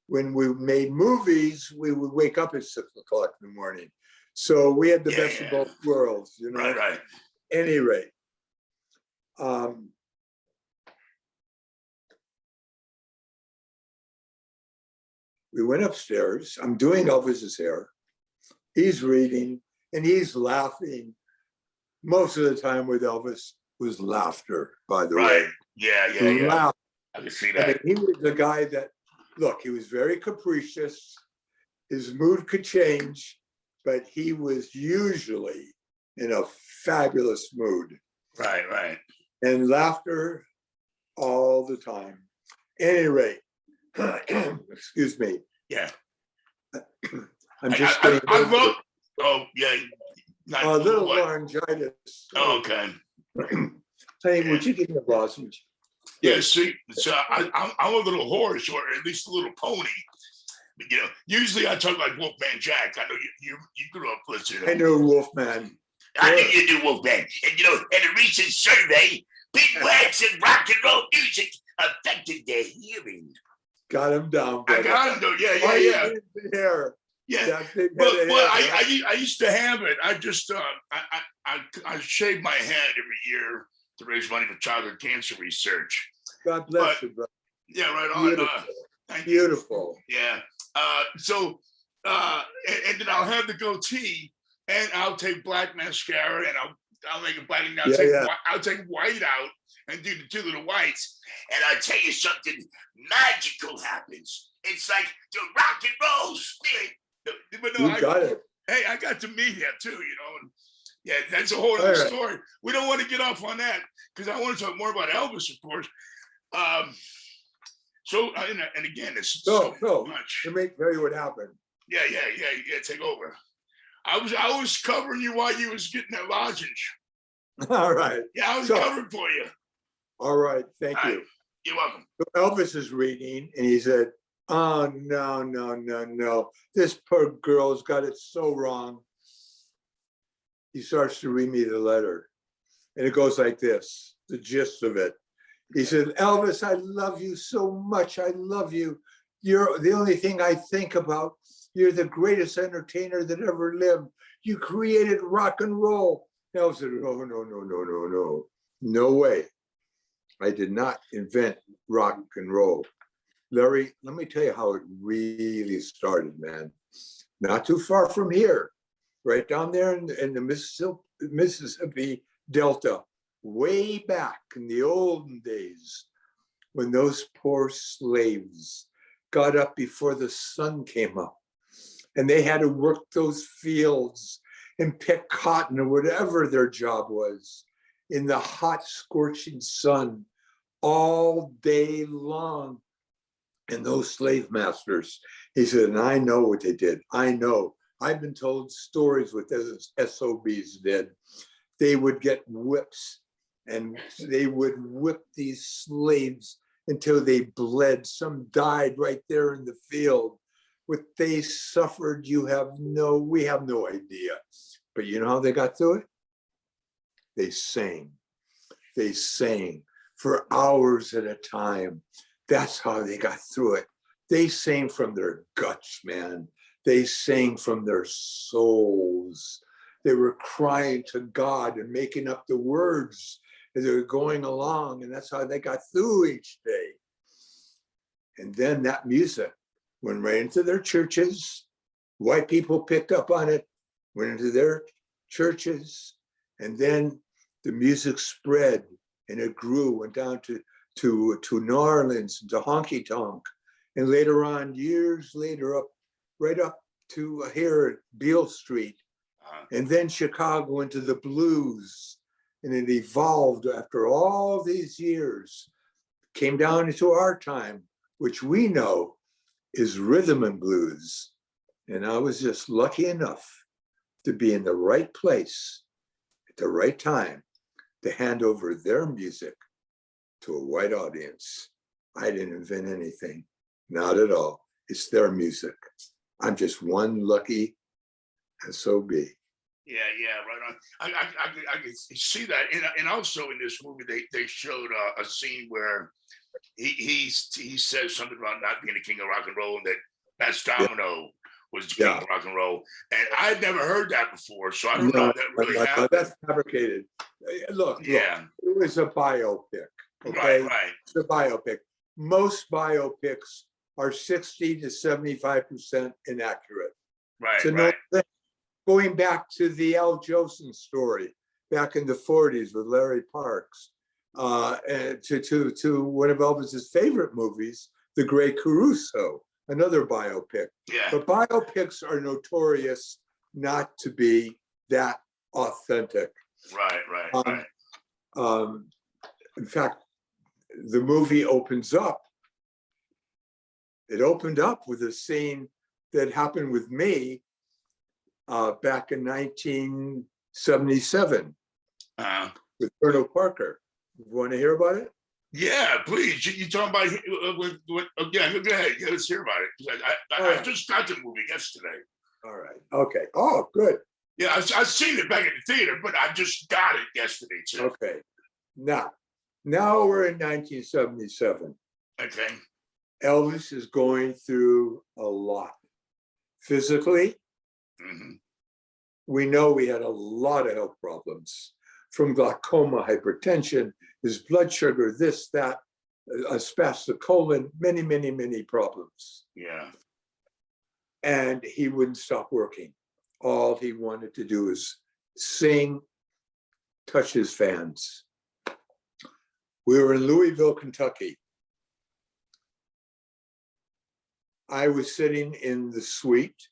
[SPEAKER 5] When we made movies, we would wake up at 6 o'clock in the morning. So we had the best of both worlds, you know.
[SPEAKER 4] Right, right.
[SPEAKER 5] Any rate, we went upstairs. I'm doing Elvis's hair. He's reading and he's laughing. Most of the time with Elvis was laughter, by the way.
[SPEAKER 4] Right. Yeah, yeah, yeah.
[SPEAKER 5] Laugh.
[SPEAKER 4] I can see
[SPEAKER 5] I mean,
[SPEAKER 4] that.
[SPEAKER 5] he was the guy that, look, he was very capricious. His mood could change, but he was usually in a fabulous mood
[SPEAKER 4] Right, right.
[SPEAKER 5] and laughter all the time. Any rate, excuse me.
[SPEAKER 4] Yeah.
[SPEAKER 5] I'm just
[SPEAKER 4] I
[SPEAKER 5] getting
[SPEAKER 4] love. Oh, yeah. Not
[SPEAKER 5] a little
[SPEAKER 4] what?
[SPEAKER 5] laryngitis.
[SPEAKER 4] Oh, okay.
[SPEAKER 5] Hey, would you give me a lozenge?
[SPEAKER 4] Yeah, see, so I'm a little horse, or at least a little pony. But, you know, usually I talk like Wolfman Jack. I know you grew up listening.
[SPEAKER 5] I know Wolfman.
[SPEAKER 4] I knew you knew Wolfman. And, you know, in a recent survey, big words and rock and roll music affected their hearing.
[SPEAKER 5] Got him down.
[SPEAKER 4] I
[SPEAKER 5] brother.
[SPEAKER 4] got him, though. Yeah,
[SPEAKER 5] Why
[SPEAKER 4] yeah, yeah.
[SPEAKER 5] you did the hair?
[SPEAKER 4] Yeah.
[SPEAKER 5] That big
[SPEAKER 4] Well,
[SPEAKER 5] head of hair,
[SPEAKER 4] I used to have it. I just I shave my head every year to raise money for childhood cancer research.
[SPEAKER 5] God bless you, brother.
[SPEAKER 4] Yeah, right on.
[SPEAKER 5] Beautiful.
[SPEAKER 4] Thank you.
[SPEAKER 5] Beautiful.
[SPEAKER 4] Yeah. And then I'll have the goatee, and I'll take black mascara, and I'll make it black, and I'll take white out and do the 2 little whites. And I'll tell you something magical happens. It's like the rock and roll spirit. But no,
[SPEAKER 5] You got it.
[SPEAKER 4] Hey, I got to meet him too, you know. And yeah, that's a whole other story. We don't want to get off on that because I want to talk more about Elvis, of course. And again, it's so much.
[SPEAKER 5] Let me tell you what happened.
[SPEAKER 4] Yeah. Take over. I was covering you while you was getting that lozenge.
[SPEAKER 5] All right.
[SPEAKER 4] Yeah, I was covering for you.
[SPEAKER 5] All right. Thank you.
[SPEAKER 4] You're welcome.
[SPEAKER 5] So Elvis is reading and he said, oh, no. This poor girl's got it so wrong. He starts to read me the letter. And it goes like this, the gist of it. He said, Elvis, I love you so much. I love you. You're the only thing I think about. You're the greatest entertainer that ever lived. You created rock and roll. Elvis said, oh, no. No way. I did not invent rock and roll. Larry, let me tell you how it really started, man. Not too far from here, right down there in the Mississippi Delta, way back in the olden days, when those poor slaves got up before the sun came up, and they had to work those fields and pick cotton or whatever their job was in the hot, scorching sun all day long. And those slave masters, he said, and I know what they did. I know. I've been told stories what those SOBs did. They would get whips and they would whip these slaves until they bled. Some died right there in the field. What they suffered, we have no idea. But you know how they got through it? They sang. They sang for hours at a time. That's how they got through it. They sang from their guts, man. They sang from their souls. They were crying to God and making up the words as they were going along. And that's how they got through each day. And then that music went right into their churches. White people picked up on it, went into their churches. And then the music spread and it grew, went down to New Orleans, to honky tonk, and later on, years later, right up to here at Beale Street, and then Chicago into the blues, and it evolved after all these years, came down into our time, which we know is rhythm and blues. And I was just lucky enough to be in the right place at the right time to hand over their music to a white audience. I didn't invent anything, not at all. It's their music. I'm just one lucky SOB.
[SPEAKER 4] Yeah, right on. I can see that, and also in this movie they showed a scene where he says something about not being the king of rock and roll, and that's Domino was the king of rock and roll, and I'd never heard that before, so I don't know if that really happened.
[SPEAKER 5] That's fabricated. Look, it was a biopic. Okay,
[SPEAKER 4] right.
[SPEAKER 5] It's a biopic. Most biopics are 60 to 75% inaccurate.
[SPEAKER 4] Right,
[SPEAKER 5] So
[SPEAKER 4] right.
[SPEAKER 5] no, going back to the Al Jolson story back in the 40s with Larry Parks, and to one of Elvis's favorite movies, The Great Caruso, another biopic.
[SPEAKER 4] Yeah.
[SPEAKER 5] But biopics are notorious not to be that authentic.
[SPEAKER 4] Right.
[SPEAKER 5] In fact, the movie opens up. It opened up with a scene that happened with me back in 1977 with Colonel Parker. You want to hear about it?
[SPEAKER 4] Yeah, please. You talking about yeah, go ahead. Yeah, let's hear about it. I just got the movie yesterday.
[SPEAKER 5] All right. Okay. Oh, good.
[SPEAKER 4] Yeah, I've seen it back in the theater, but I just got it yesterday too.
[SPEAKER 5] Okay. Now we're in 1977.
[SPEAKER 4] Okay.
[SPEAKER 5] Elvis is going through a lot. Physically, we know we had a lot of health problems, from glaucoma, hypertension, his blood sugar, this, that, a spastic colon, many problems.
[SPEAKER 4] Yeah.
[SPEAKER 5] And he wouldn't stop working. All he wanted to do is sing, touch his fans. We were in Louisville, Kentucky. I was sitting in the suite.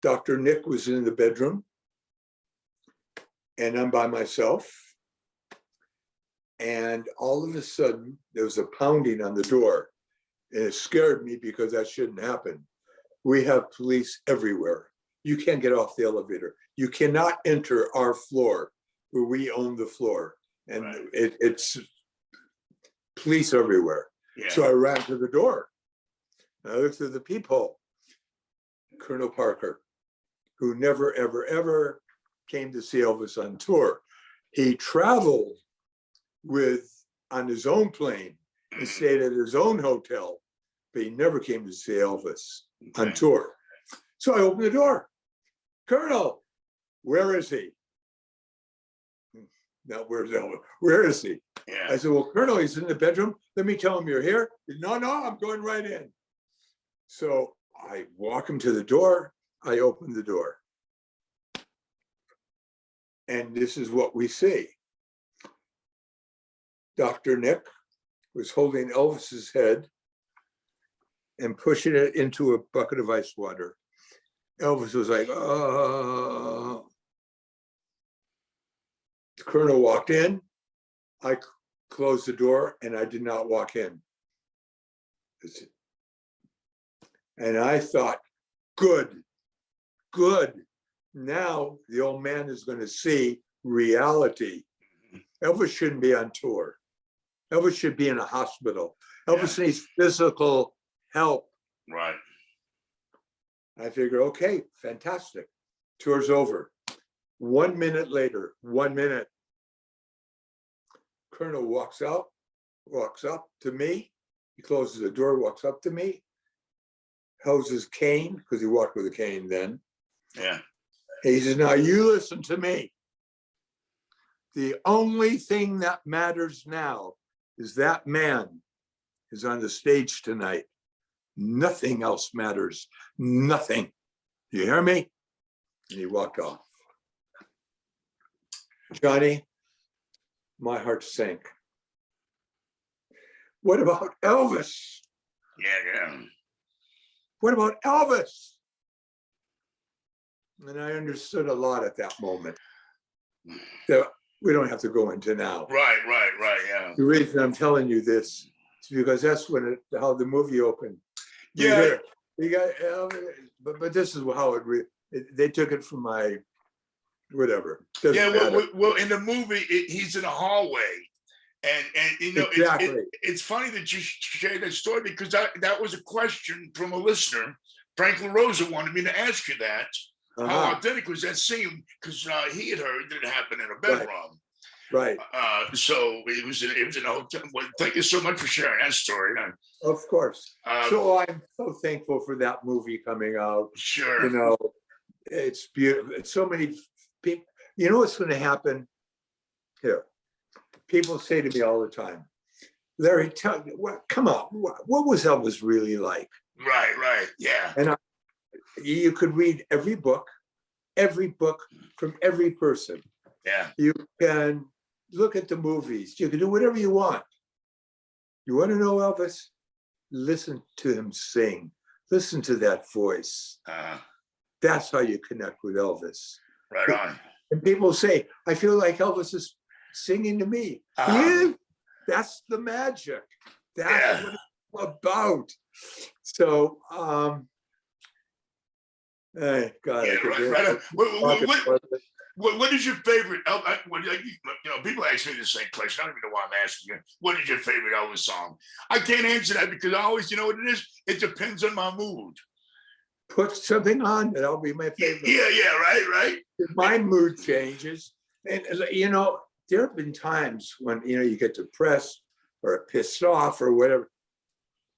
[SPEAKER 5] Dr. Nick was in the bedroom, and I'm by myself. And all of a sudden, there was a pounding on the door, and it scared me because that shouldn't happen. We have police everywhere. You can't get off the elevator. You cannot enter our floor where we own the floor. And it's police everywhere. Yeah. So I ran to the door. I looked through the peephole. Colonel Parker, who never, ever came to see Elvis on tour. He traveled on his own plane and stayed at his own hotel, but he never came to see Elvis on tour. So I opened the door. Colonel, where is he? Now, where's Elvis? Where is he?
[SPEAKER 4] Yeah.
[SPEAKER 5] I said, well, Colonel, he's in the bedroom. Let me tell him you're here. No, I'm going right in. So I walk him to the door. I open the door. And this is what we see. Dr. Nick was holding Elvis's head and pushing it into a bucket of ice water. Elvis was like, oh. The Colonel walked in. I closed the door and I did not walk in. And I thought, good. Now the old man is going to see reality. Elvis shouldn't be on tour. Elvis should be in a hospital. Elvis needs physical help.
[SPEAKER 4] Right.
[SPEAKER 5] I figure, okay, fantastic. Tour's over. 1 minute later, Colonel walks up to me. He closes the door, walks up to me, holds his cane, because he walked with a cane then.
[SPEAKER 4] Yeah.
[SPEAKER 5] And he says, now you listen to me. The only thing that matters now is that man is on the stage tonight. Nothing else matters. Nothing. You hear me? And he walked off. Johnny, my heart sank. What about Elvis?
[SPEAKER 4] Yeah.
[SPEAKER 5] What about Elvis? And I understood a lot at that moment. that we don't have to go into now.
[SPEAKER 4] Right, yeah.
[SPEAKER 5] The reason I'm telling you this is because that's how the movie opened.
[SPEAKER 4] Yeah.
[SPEAKER 5] You got, but this is how they took it from my whatever.
[SPEAKER 4] Yeah, well, in the movie, he's in a hallway, and you know,
[SPEAKER 5] exactly.
[SPEAKER 4] It's funny that you shared that story because that was a question from a listener. Frank LaRosa wanted me to ask you that. How authentic was that scene? Because he had heard that it happened in a bedroom.
[SPEAKER 5] Right.
[SPEAKER 4] So it was in a hotel. Well, thank you so much for sharing that story.
[SPEAKER 5] Of course. So I'm so thankful for that movie coming out.
[SPEAKER 4] Sure.
[SPEAKER 5] You know, it's beautiful. It's so many people. You know what's going to happen here? People say to me all the time, Larry, come on, what was Elvis really like?
[SPEAKER 4] Right. Yeah.
[SPEAKER 5] And you could read every book from every person.
[SPEAKER 4] Yeah.
[SPEAKER 5] You can look at the movies. You can do whatever you want. You want to know Elvis? Listen to him sing. Listen to that voice. That's how you connect with Elvis.
[SPEAKER 4] Right on.
[SPEAKER 5] And people say, I feel like Elvis is singing to me. Yeah, that's the magic. That's what it's about. So, God,
[SPEAKER 4] right. What is your favorite? People ask me the same question. I don't even know why I'm asking you. What is your favorite Elvis song? I can't answer that because I always, you know what it is? It depends on my mood.
[SPEAKER 5] Put something on, that'll be my favorite.
[SPEAKER 4] Yeah, right.
[SPEAKER 5] My mood changes. And, you know, there have been times when, you know, you get depressed or pissed off or whatever.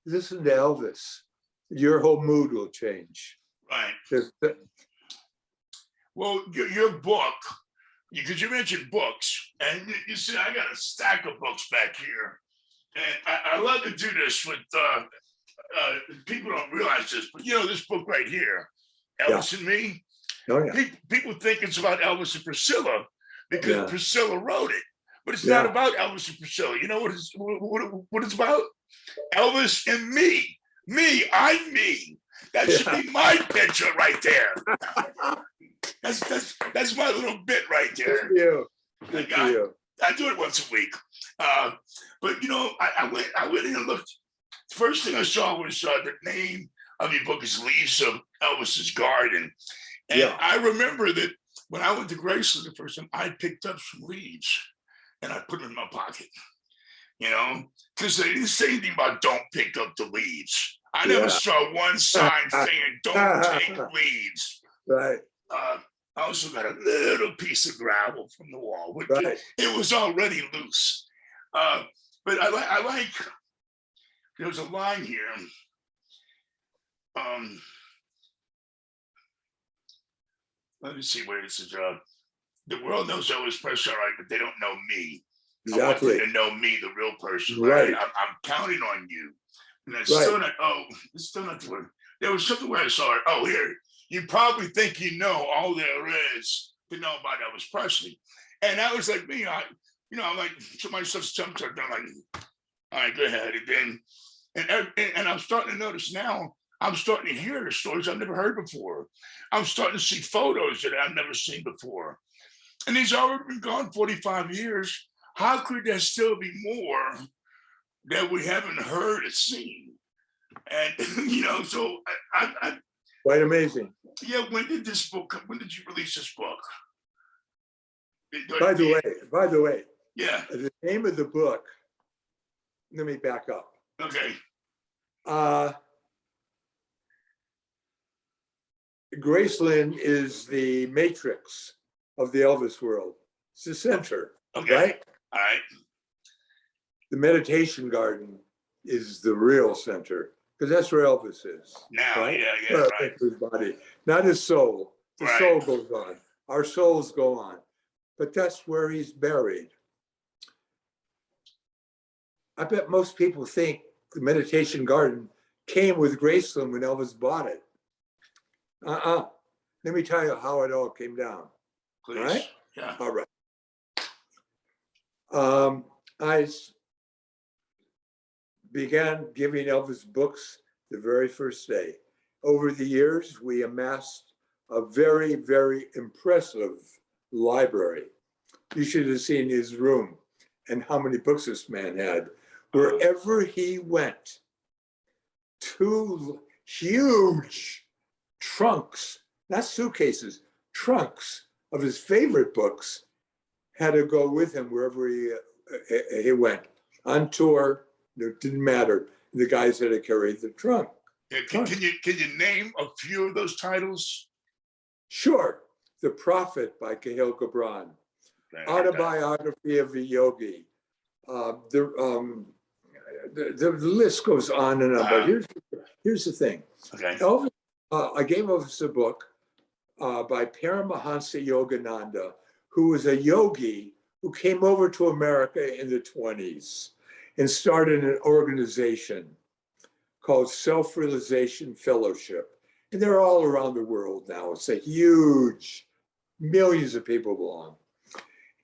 [SPEAKER 5] Listen to Elvis. Your whole mood will change.
[SPEAKER 4] Right. Well, your book, because you mentioned books, and you see, I got a stack of books back here. And I love to do this with people don't realize this, but you know, this book right here, Elvis and Me.
[SPEAKER 5] Oh, yeah.
[SPEAKER 4] People think it's about Elvis and Priscilla because Priscilla wrote it, but it's not about Elvis and Priscilla. You know what it's about? Elvis and me. I'm me. That should be my picture right there. That's my little bit right there.
[SPEAKER 5] Good for you.
[SPEAKER 4] I do it once a week. But you know, I went in and looked. The first thing I saw was the name of your book is Leaves of Elvis's Garden. And I remember that when I went to Graceland the first time, I picked up some leaves and I put them in my pocket. You know, because they didn't say anything about don't pick up the leaves. I never saw one sign saying don't take leaves.
[SPEAKER 5] Right.
[SPEAKER 4] I also got a little piece of gravel from the wall, which it was already loose. But I like, there's a line here. Let me see where it says, the world knows Elvis Presley, all right, but they don't know me.
[SPEAKER 5] Exactly.
[SPEAKER 4] I want them to know me, the real person.
[SPEAKER 5] Right.
[SPEAKER 4] I'm counting on you. And that's still not, it's still not the word. There was something where I saw it. Oh, here. You probably think you know all there is to know about Elvis Presley. And that was like me. I'm like, somebody starts telling me, I'm like, all right, go ahead. And I'm starting to notice now, I'm starting to hear the stories I've never heard before. I'm starting to see photos that I've never seen before. And he's already been gone 45 years. How could there still be more that we haven't heard or seen? And, you know, so I
[SPEAKER 5] quite amazing.
[SPEAKER 4] Yeah, when did you release this book?
[SPEAKER 5] By the way,
[SPEAKER 4] yeah.
[SPEAKER 5] The name of the book, let me back up.
[SPEAKER 4] Okay.
[SPEAKER 5] Graceland is the matrix of the Elvis world. It's the center,
[SPEAKER 4] okay.
[SPEAKER 5] Right?
[SPEAKER 4] All right.
[SPEAKER 5] The meditation garden is the real center, because that's where Elvis is.
[SPEAKER 4] Now,
[SPEAKER 5] right?
[SPEAKER 4] Right.
[SPEAKER 5] His body, not his soul. The soul goes on. Our souls go on. But that's where he's buried. I bet most people think the meditation garden came with Graceland when Elvis bought it. Let me tell you how it all came down.
[SPEAKER 4] Please.
[SPEAKER 5] All right?
[SPEAKER 4] Yeah.
[SPEAKER 5] All right. I began giving Elvis books the very first day. Over the years, we amassed a very, very impressive library. You should have seen his room and how many books this man had. Wherever he went, 2 huge trunks, not suitcases, trunks of his favorite books had to go with him wherever he went. On tour, it didn't matter. The guys had to carry the trunk.
[SPEAKER 4] Yeah, can you name a few of those titles?
[SPEAKER 5] Sure. The Prophet by Kahlil Gibran. Autobiography of a Yogi. The list goes on and on. But here's the thing.
[SPEAKER 4] Okay.
[SPEAKER 5] Elvis, I gave Elvis a book by Paramahansa Yogananda, who was a yogi who came over to America in the 20s and started an organization called Self-Realization Fellowship. And they're all around the world now. It's a huge, millions of people belong.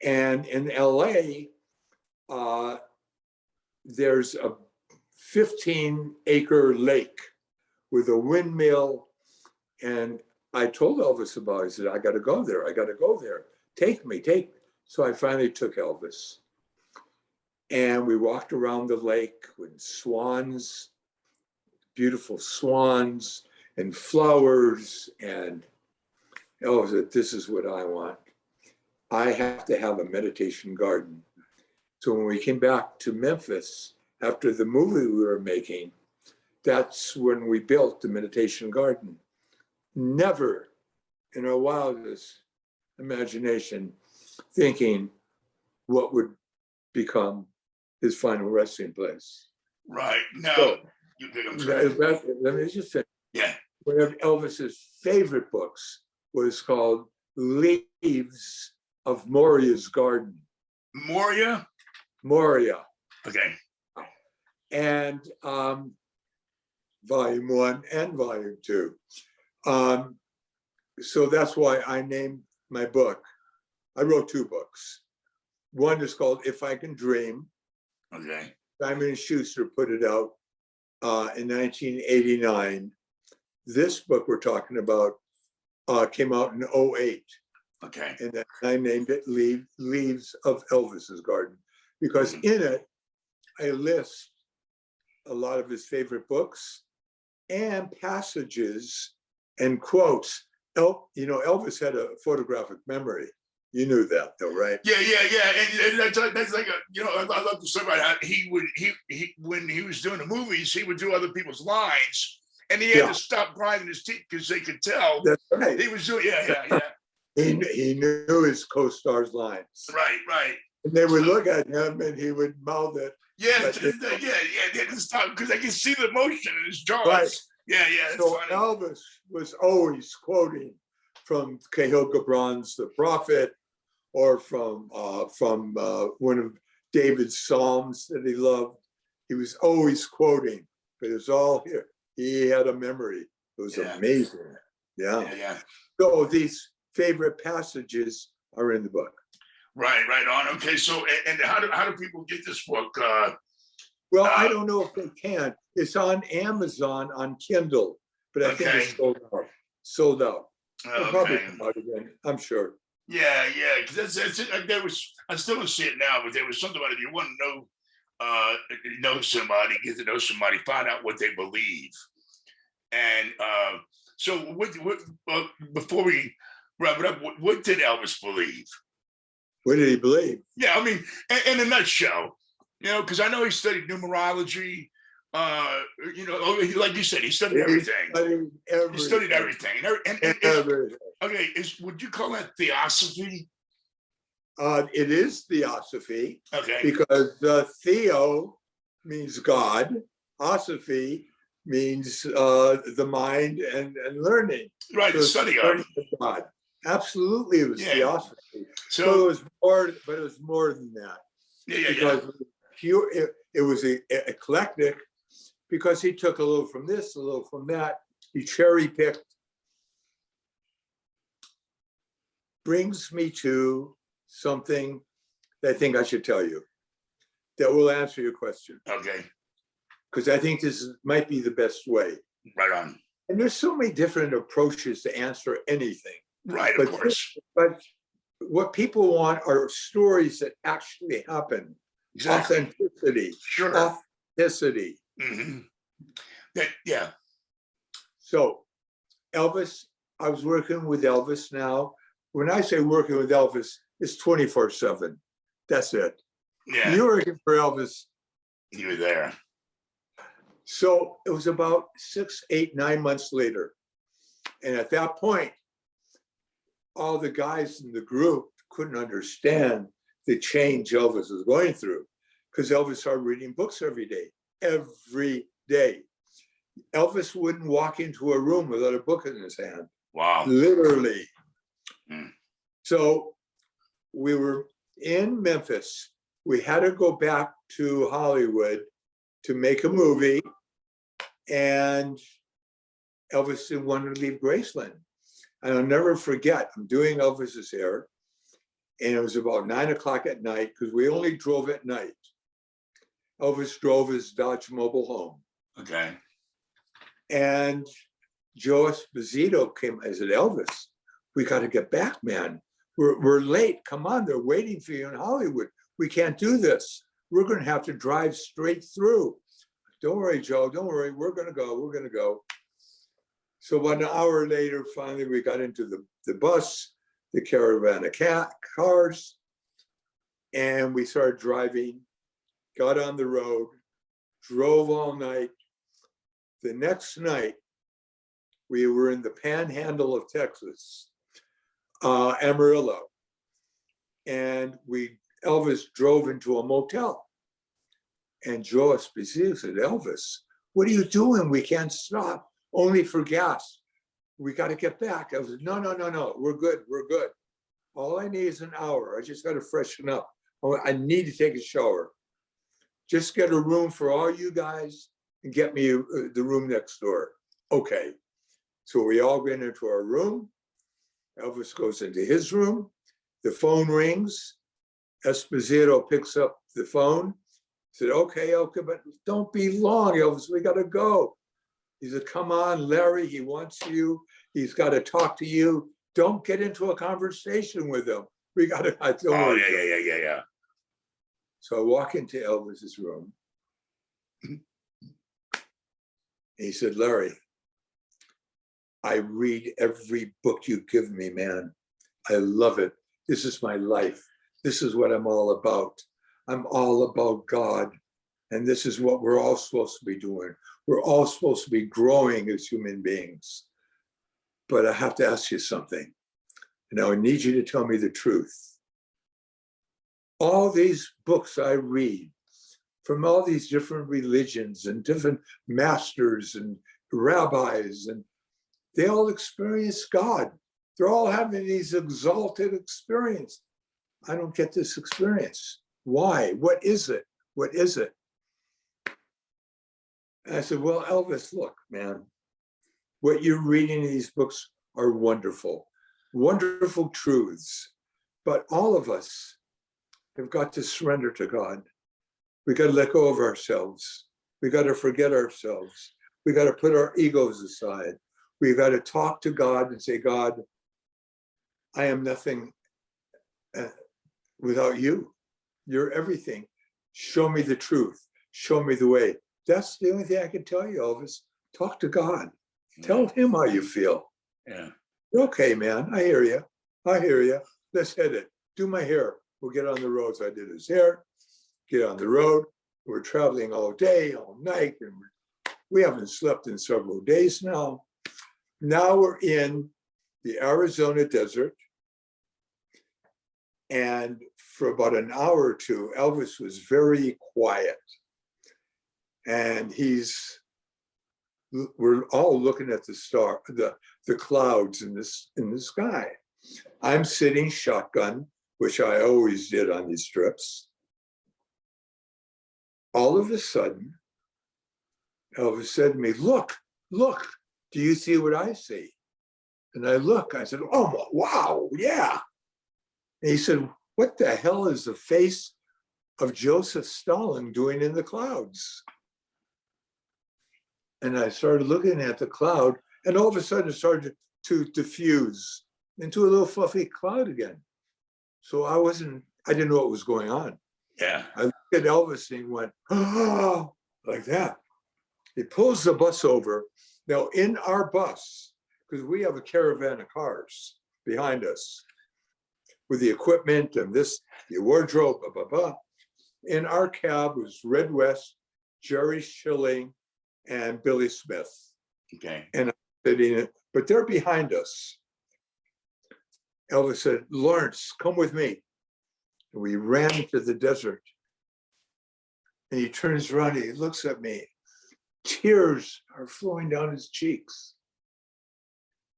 [SPEAKER 5] And in LA, there's a 15-acre lake with a windmill. And I told Elvis about it. I said, I got to go there. I got to go there. Take me, take me. So I finally took Elvis. And we walked around the lake with swans, beautiful swans and flowers. And Elvis said, this is what I want. I have to have a meditation garden. So when we came back to Memphis, after the movie we were making, that's when we built the meditation garden. Never in our wildest imagination thinking what would become his final resting place.
[SPEAKER 4] Right. No.
[SPEAKER 5] So,
[SPEAKER 4] let
[SPEAKER 5] me just say,
[SPEAKER 4] yeah.
[SPEAKER 5] One of Elvis's favorite books was called Leaves of Moria's Garden.
[SPEAKER 4] Moria?
[SPEAKER 5] Moria.
[SPEAKER 4] Okay.
[SPEAKER 5] And volume 1 and volume 2. So that's why I named my book. I wrote 2 books. One is called If I Can Dream.
[SPEAKER 4] Okay.
[SPEAKER 5] Simon & Schuster put it out in 1989. This book we're talking about came out in 2008.
[SPEAKER 4] Okay.
[SPEAKER 5] And then I named it Leaves of Elvis's Garden, because in it, I list a lot of his favorite books and passages and quotes. Elvis had a photographic memory. You knew that though, right?
[SPEAKER 4] Yeah. And that's like I love to say about how he when he was doing the movies, he would do other people's lines, and he had to stop grinding his teeth because they could tell.
[SPEAKER 5] That's right.
[SPEAKER 4] He was doing, yeah.
[SPEAKER 5] He knew his co-stars' lines.
[SPEAKER 4] Right.
[SPEAKER 5] And they would look at him and he would mouth it.
[SPEAKER 4] Yeah, they had to stop because I can see the emotion in his jaws.
[SPEAKER 5] Right.
[SPEAKER 4] Yeah, that's
[SPEAKER 5] so
[SPEAKER 4] funny.
[SPEAKER 5] Elvis was always quoting from Kahlil Gibran's The Prophet, or from one of David's Psalms that he loved. He was always quoting, but it was all here. He had a memory. It was amazing. Yeah. So these favorite passages are in the book.
[SPEAKER 4] Right on. Okay, so and how do people get this book?
[SPEAKER 5] Well, I don't know if they can. It's on Amazon on Kindle, but I think it's sold out. They'll probably come out again, I'm sure.
[SPEAKER 4] Yeah, because that's it. There was, I still don't see it now, but there was something about it. You want to know somebody, get to know somebody, find out what they believe. And so what before we wrap it up, what did Elvis believe?
[SPEAKER 5] What did he believe?
[SPEAKER 4] Yeah, I mean, in a nutshell, because I know he studied numerology. Like you said, he studied everything. He studied everything.
[SPEAKER 5] Everything.
[SPEAKER 4] Okay, would you call that theosophy?
[SPEAKER 5] It is theosophy.
[SPEAKER 4] Okay.
[SPEAKER 5] Because theo means God. Osophy means the mind and learning.
[SPEAKER 4] Right, so the study of
[SPEAKER 5] God. Absolutely, it was theosophy.
[SPEAKER 4] So
[SPEAKER 5] it was more, but it was more than that. Because it was eclectic, because he took a little from this, a little from that. He cherry picked. Brings me to something that I think I should tell you that will answer your question.
[SPEAKER 4] Okay.
[SPEAKER 5] Because I think this might be the best way.
[SPEAKER 4] Right on.
[SPEAKER 5] And there's so many different approaches to answer anything.
[SPEAKER 4] Right, of course.
[SPEAKER 5] But what people want are stories that actually happen.
[SPEAKER 4] Exactly.
[SPEAKER 5] Authenticity.
[SPEAKER 4] Sure.
[SPEAKER 5] Authenticity.
[SPEAKER 4] Mhm. Yeah.
[SPEAKER 5] So Elvis, I was working with Elvis now. When I say working with Elvis, it's 24/7. That's it.
[SPEAKER 4] Yeah.
[SPEAKER 5] You're working for Elvis.
[SPEAKER 4] You were there.
[SPEAKER 5] So it was about 6, 8, 9 months later. And at that point, all the guys in the group couldn't understand the change Elvis was going through because Elvis started reading books every day. Every day. Elvis wouldn't walk into a room without a book in his hand.
[SPEAKER 4] Wow.
[SPEAKER 5] Literally.
[SPEAKER 4] Mm.
[SPEAKER 5] So we were in Memphis. We had to go back to Hollywood to make a movie. And Elvis didn't want to leave Graceland. And I'll never forget, I'm doing Elvis's hair. And it was about 9 o'clock at night because we only drove at night. Elvis drove his Dodge Mobile home.
[SPEAKER 4] Okay.
[SPEAKER 5] And Joe Esposito came. I said, Elvis, we got to get back, man. We're late. Come on, they're waiting for you in Hollywood. We can't do this. We're going to have to drive straight through. Don't worry, Joe. Don't worry. We're going to go. We're going to go. So 1 hour later, finally, we got into the bus, the caravan of cars, and we started driving, got on the road, drove all night. The next night, we were in the panhandle of Texas, Amarillo, and Elvis drove into a motel. And Joe Esposito said, Elvis, what are you doing? We can't stop, only for gas. We got to get back. I was, no, we're good, we're good. All I need is an hour. I just got to freshen up. I need to take a shower. Just get a room for all you guys and get me the room next door. Okay. So we all went into our room. Elvis goes into his room. The phone rings. Esposito picks up the phone. Said, okay, but don't be long, Elvis. We got to go. He said, come on, Larry. He wants you. He's got to talk to you. Don't get into a conversation with him. We got to.
[SPEAKER 4] Oh, yeah.
[SPEAKER 5] So I walk into Elvis's room. He said, Larry, I read every book you give me, man. I love it. This is my life. This is what I'm all about. I'm all about God. And this is what we're all supposed to be doing. We're all supposed to be growing as human beings. But I have to ask you something. And I need you to tell me the truth. All these books I read from all these different religions and different masters and rabbis, and they all experience God. They're all having these exalted experiences. I don't get this experience. Why? What is it? What is it? And I said, well, Elvis, look, man, what you're reading in these books are wonderful, wonderful truths. But all of us have got to surrender to God. We got to let go of ourselves. We got to forget ourselves. We got to put our egos aside. We got to talk to God and say, God, I am nothing without you. You're everything. Show me the truth. Show me the way. That's the only thing I can tell you, Elvis. Talk to God. Tell him how you feel.
[SPEAKER 4] Yeah.
[SPEAKER 5] Okay, man. I hear you. I hear you. Let's hit it. Do my hair. We'll get on the road. So I did his hair. Get on the road. We're traveling all day, all night, and we haven't slept in several days now. Now we're in the Arizona desert. And for about an hour or two, Elvis was very quiet. And we're all looking at the clouds in the sky. I'm sitting shotgun, which I always did on these trips. All of a sudden, Elvis said to me, look, do you see what I see? And I look, I said, oh, wow, yeah. And he said, what the hell is the face of Joseph Stalin doing in the clouds? And I started looking at the cloud, and all of a sudden it started to diffuse into a little fluffy cloud again. So I didn't know what was going on.
[SPEAKER 4] Yeah.
[SPEAKER 5] I looked at Elvis and he went, oh, like that. He pulls the bus over. Now in our bus, because we have a caravan of cars behind us with the equipment and the wardrobe, blah, blah, blah. In our cab was Red West, Jerry Schilling, and Billy Smith.
[SPEAKER 4] Okay.
[SPEAKER 5] And I'm sitting in it, but they're behind us. Elvis said, Lawrence, come with me. And we ran into the desert. And he turns around and he looks at me. Tears are flowing down his cheeks.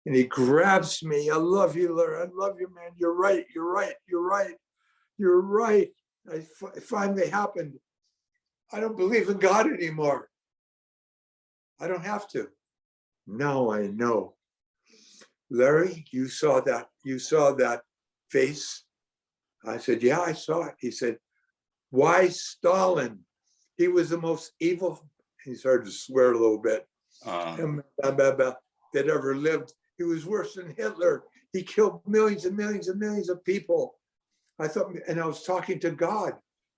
[SPEAKER 5] And he grabs me. I love you, Larry. I love you, man. You're right. You're right. You're right. You're right. It finally happened. I don't believe in God anymore. I don't have to. Now I know. Larry, you saw that face? I said, yeah, I saw it. He said, why Stalin? He was the most evil, he started to swear a little bit, that ever lived. He was worse than Hitler. He killed millions and millions and millions of people. I thought, and I was talking to God.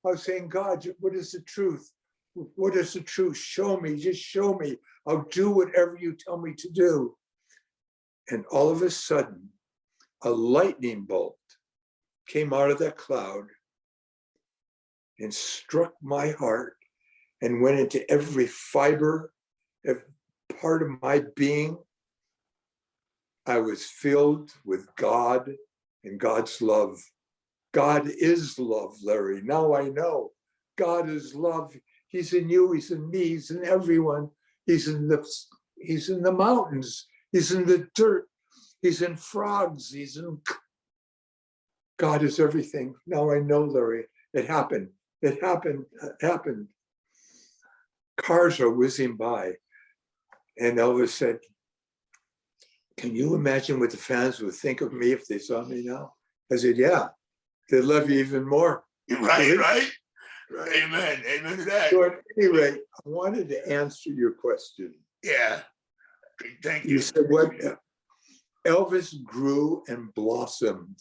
[SPEAKER 5] I was saying, God, what is the truth? What is the truth? Show me, just show me. I'll do whatever you tell me to do. And all of a sudden, a lightning bolt came out of that cloud and struck my heart and went into every fiber, every part of my being. I was filled with God and God's love. God is love, Larry. Now I know. God is love. He's in you, he's in me, he's in everyone. He's in the mountains, he's in the dirt, he's in frogs, he's in God is everything. Now I know, Larry. It happened. It happened. It happened. Cars are whizzing by. And Elvis said, can you imagine what the fans would think of me if they saw me now? I said, yeah, they'd love you even more.
[SPEAKER 4] Right. Amen. Amen to that.
[SPEAKER 5] So at any rate, I wanted to answer your question.
[SPEAKER 4] Yeah. Thank you.
[SPEAKER 5] You said what? Elvis grew and blossomed.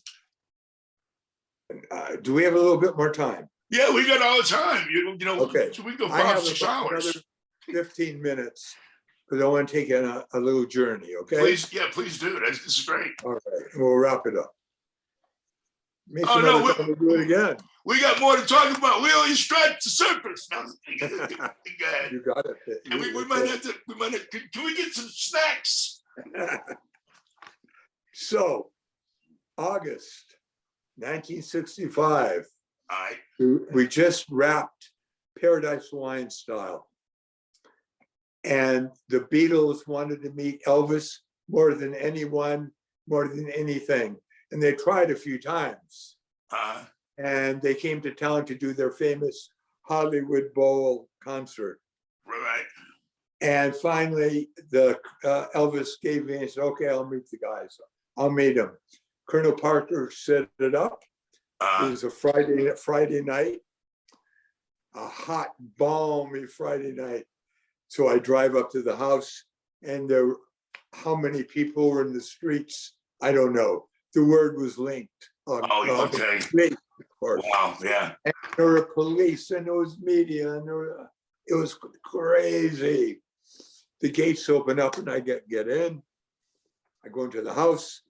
[SPEAKER 5] Do we have a little bit more time?
[SPEAKER 4] Yeah, we got all the time. You know,
[SPEAKER 5] Okay.
[SPEAKER 4] we go
[SPEAKER 5] I have
[SPEAKER 4] 6
[SPEAKER 5] about
[SPEAKER 4] hours.
[SPEAKER 5] another 15 minutes because I want to take a little journey, okay?
[SPEAKER 4] Please do. This is great.
[SPEAKER 5] All right, we'll wrap it up. Maybe
[SPEAKER 4] Oh, no,
[SPEAKER 5] another time we'll do it again.
[SPEAKER 4] We got more to talk about. We only scratched the surface. No, go ahead.
[SPEAKER 5] You got it.
[SPEAKER 4] And we might have to, can we get some snacks?
[SPEAKER 5] So, August 1965,
[SPEAKER 4] All right.
[SPEAKER 5] we just wrapped Paradise Wine Style. And the Beatles wanted to meet Elvis more than anyone, more than anything. And they tried a few times. And they came to town to do their famous Hollywood Bowl concert.
[SPEAKER 4] Right.
[SPEAKER 5] And finally, Elvis gave me and said, okay, I'll meet the guys. I'll meet them. Colonel Parker set it up. It was a Friday night, a hot, balmy Friday night. So I drive up to the house, and how many people were in the streets? I don't know. The word was linked.
[SPEAKER 4] Okay.
[SPEAKER 5] Of course.
[SPEAKER 4] Wow. Yeah.
[SPEAKER 5] And there were police, and there was media, and it was crazy. The gates open up, and I get in. I go into the house.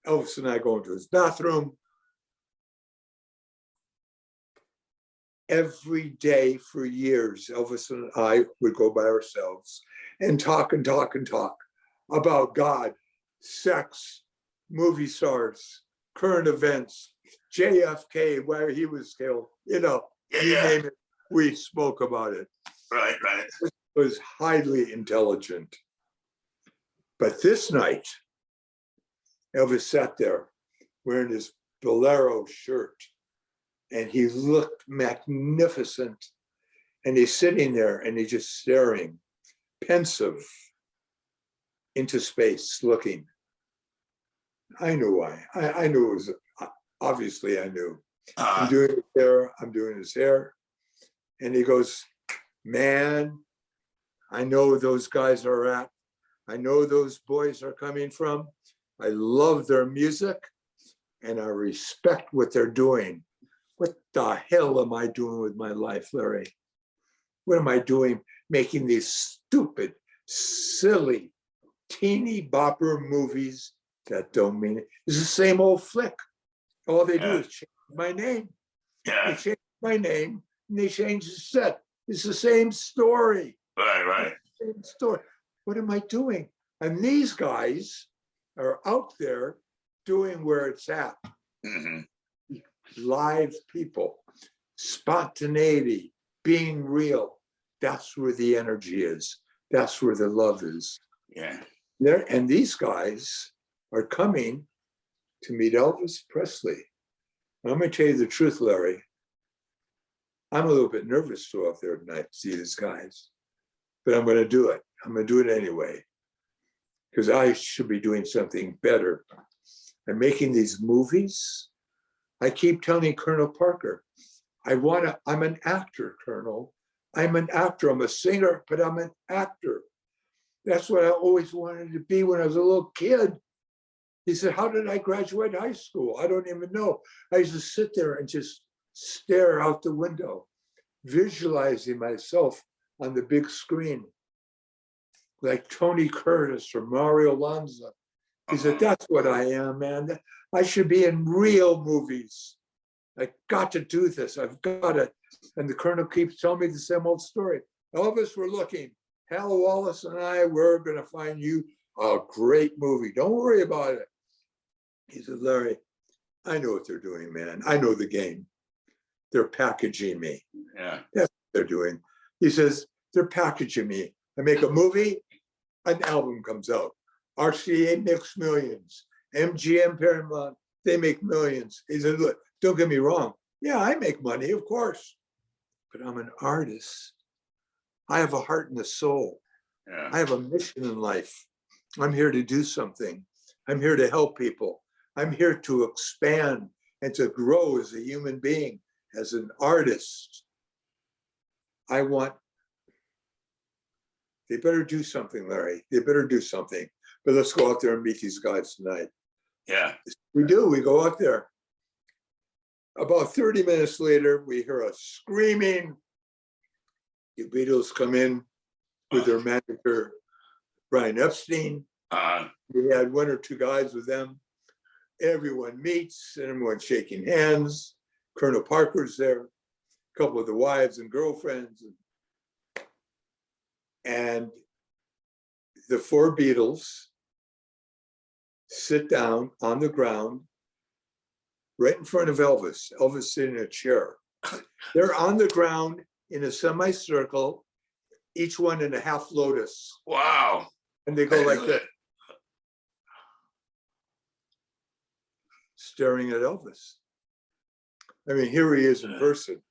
[SPEAKER 5] Elvis and I go into his bathroom. Every day for years, Elvis and I would go by ourselves and talk about God, sex, movie stars, current events, JFK, where he was killed, you name it, we spoke about it.
[SPEAKER 4] Right.
[SPEAKER 5] It was highly intelligent. But this night, Elvis sat there wearing his bolero shirt, and he looked magnificent. And he's sitting there and he's just staring, pensive, into space, looking. I knew why. I knew it was, obviously I knew. I'm doing his hair, I'm doing his hair. And he goes, man, I know those guys are at, I know those boys are coming from. I love their music. and I respect what they're doing. What the hell am I doing with my life, Larry? What am I doing making these stupid, silly, teeny bopper movies that don't mean it? It's the same old flick. All they do is change my name. They
[SPEAKER 4] Yeah.
[SPEAKER 5] change my name and they change the set. It's the same story.
[SPEAKER 4] Right.
[SPEAKER 5] Same story. What am I doing? And these guys are out there doing where it's at.
[SPEAKER 4] Hmm.
[SPEAKER 5] Live people, spontaneity, being real. That's where the energy is. That's where the love is.
[SPEAKER 4] Yeah.
[SPEAKER 5] And these guys are coming to meet Elvis Presley. I'm going to tell you the truth, Larry. I'm a little bit nervous to go up there tonight to see these guys, but I'm going to do it. I'm going to do it anyway, because I should be doing something better. I'm making these movies. I keep telling Colonel Parker, I'm an actor, Colonel. I'm an actor. I'm a singer, but I'm an actor. That's what I always wanted to be when I was a little kid. He said, how did I graduate high school? I don't even know. I used to sit there and just stare out the window, visualizing myself on the big screen, like Tony Curtis or Mario Lanza. He said, that's what I am, man. I should be in real movies. I got to do this. I've got to. And the Colonel keeps telling me the same old story. Elvis, we're looking. Hal Wallace and I, we're going to find you a great movie. Don't worry about it. He said, Larry, I know what they're doing, man. I know the game. They're packaging me.
[SPEAKER 4] Yeah.
[SPEAKER 5] That's what they're doing. He says, they're packaging me. I make a movie, an album comes out. RCA makes millions. MGM, Paramount, they make millions. He said, look, don't get me wrong. Yeah, I make money, of course. But I'm an artist. I have a heart and a soul.
[SPEAKER 4] Yeah.
[SPEAKER 5] I have a mission in life. I'm here to do something. I'm here to help people. I'm here to expand and to grow as a human being, as an artist. They better do something, Larry. They better do something. But let's go out there and meet these guys tonight.
[SPEAKER 4] Yeah.
[SPEAKER 5] We do. We go out there. About 30 minutes later, we hear a screaming. The Beatles come in with their manager, Brian Epstein. We had one or two guys with them. Everyone meets, and everyone's shaking hands. Colonel Parker's there, a couple of the wives and girlfriends. And the four Beatles sit down on the ground right in front of Elvis. Elvis sitting in a chair. They're on the ground in a semicircle, each one in a half lotus.
[SPEAKER 4] Wow.
[SPEAKER 5] And they go like this, staring at Elvis. I mean, here he is in person.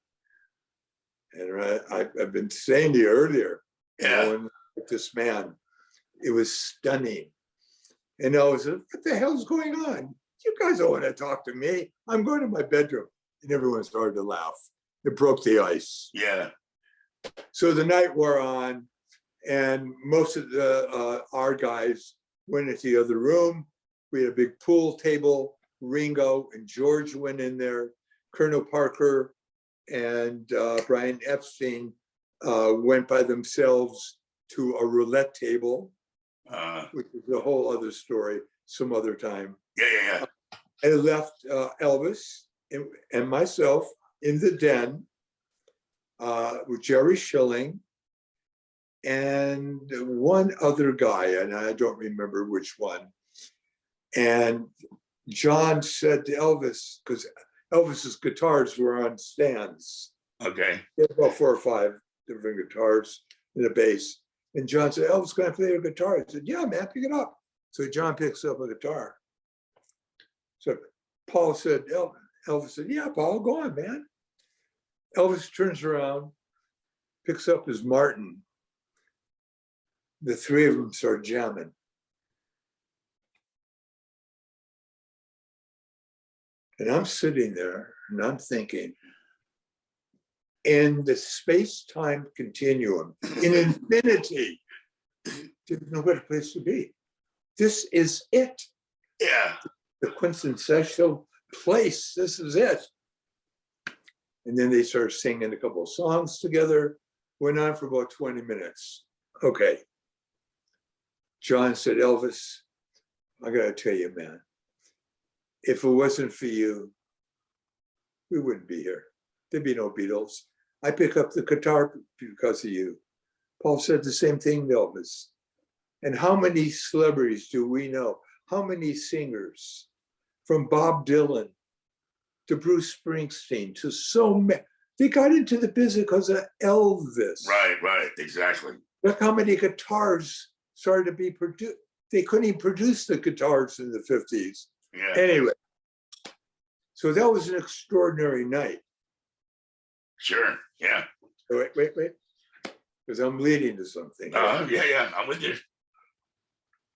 [SPEAKER 5] And I've been saying to you earlier, and this man, it was stunning. And Elvis said, what the hell's going on? You guys don't want to talk to me. I'm going to my bedroom. And everyone started to laugh. It broke the ice.
[SPEAKER 4] Yeah.
[SPEAKER 5] So the night wore on, and most of our guys went into the other room. We had a big pool table. Ringo and George went in there. Colonel Parker and Brian Epstein went by themselves to a roulette table, which is a whole other story some other time.
[SPEAKER 4] Yeah.
[SPEAKER 5] I left Elvis and myself in the den with Jerry Schilling and one other guy, and I don't remember which one. And John said to Elvis, because Elvis's guitars were on stands.
[SPEAKER 4] Okay.
[SPEAKER 5] He had about 4 or 5 different guitars and a bass. And John said, Elvis, can I play your guitar? I said, yeah, man, pick it up. So John picks up a guitar. So Paul said, Elvis said, yeah, Paul, go on, man. Elvis turns around, picks up his Martin. The three of them start jamming. And I'm sitting there and I'm thinking, in the space-time continuum, in infinity, there's no better place to be. This is it.
[SPEAKER 4] Yeah.
[SPEAKER 5] The quintessential place. This is it. And then they started singing a couple of songs together. Went on for about 20 minutes. Okay. John said, Elvis, I got to tell you, man, if it wasn't for you, we wouldn't be here. There'd be no Beatles. I pick up the guitar because of you. Paul said the same thing to Elvis. And how many celebrities do we know? How many singers, from Bob Dylan to Bruce Springsteen to so many? They got into the business because of Elvis.
[SPEAKER 4] Right, exactly.
[SPEAKER 5] Look how many guitars started to be produced. They couldn't even produce the guitars in the 50s.
[SPEAKER 4] Yeah.
[SPEAKER 5] Anyway, so that was an extraordinary night.
[SPEAKER 4] Sure, yeah.
[SPEAKER 5] Wait, because I'm leading to something.
[SPEAKER 4] Yeah, I'm with you.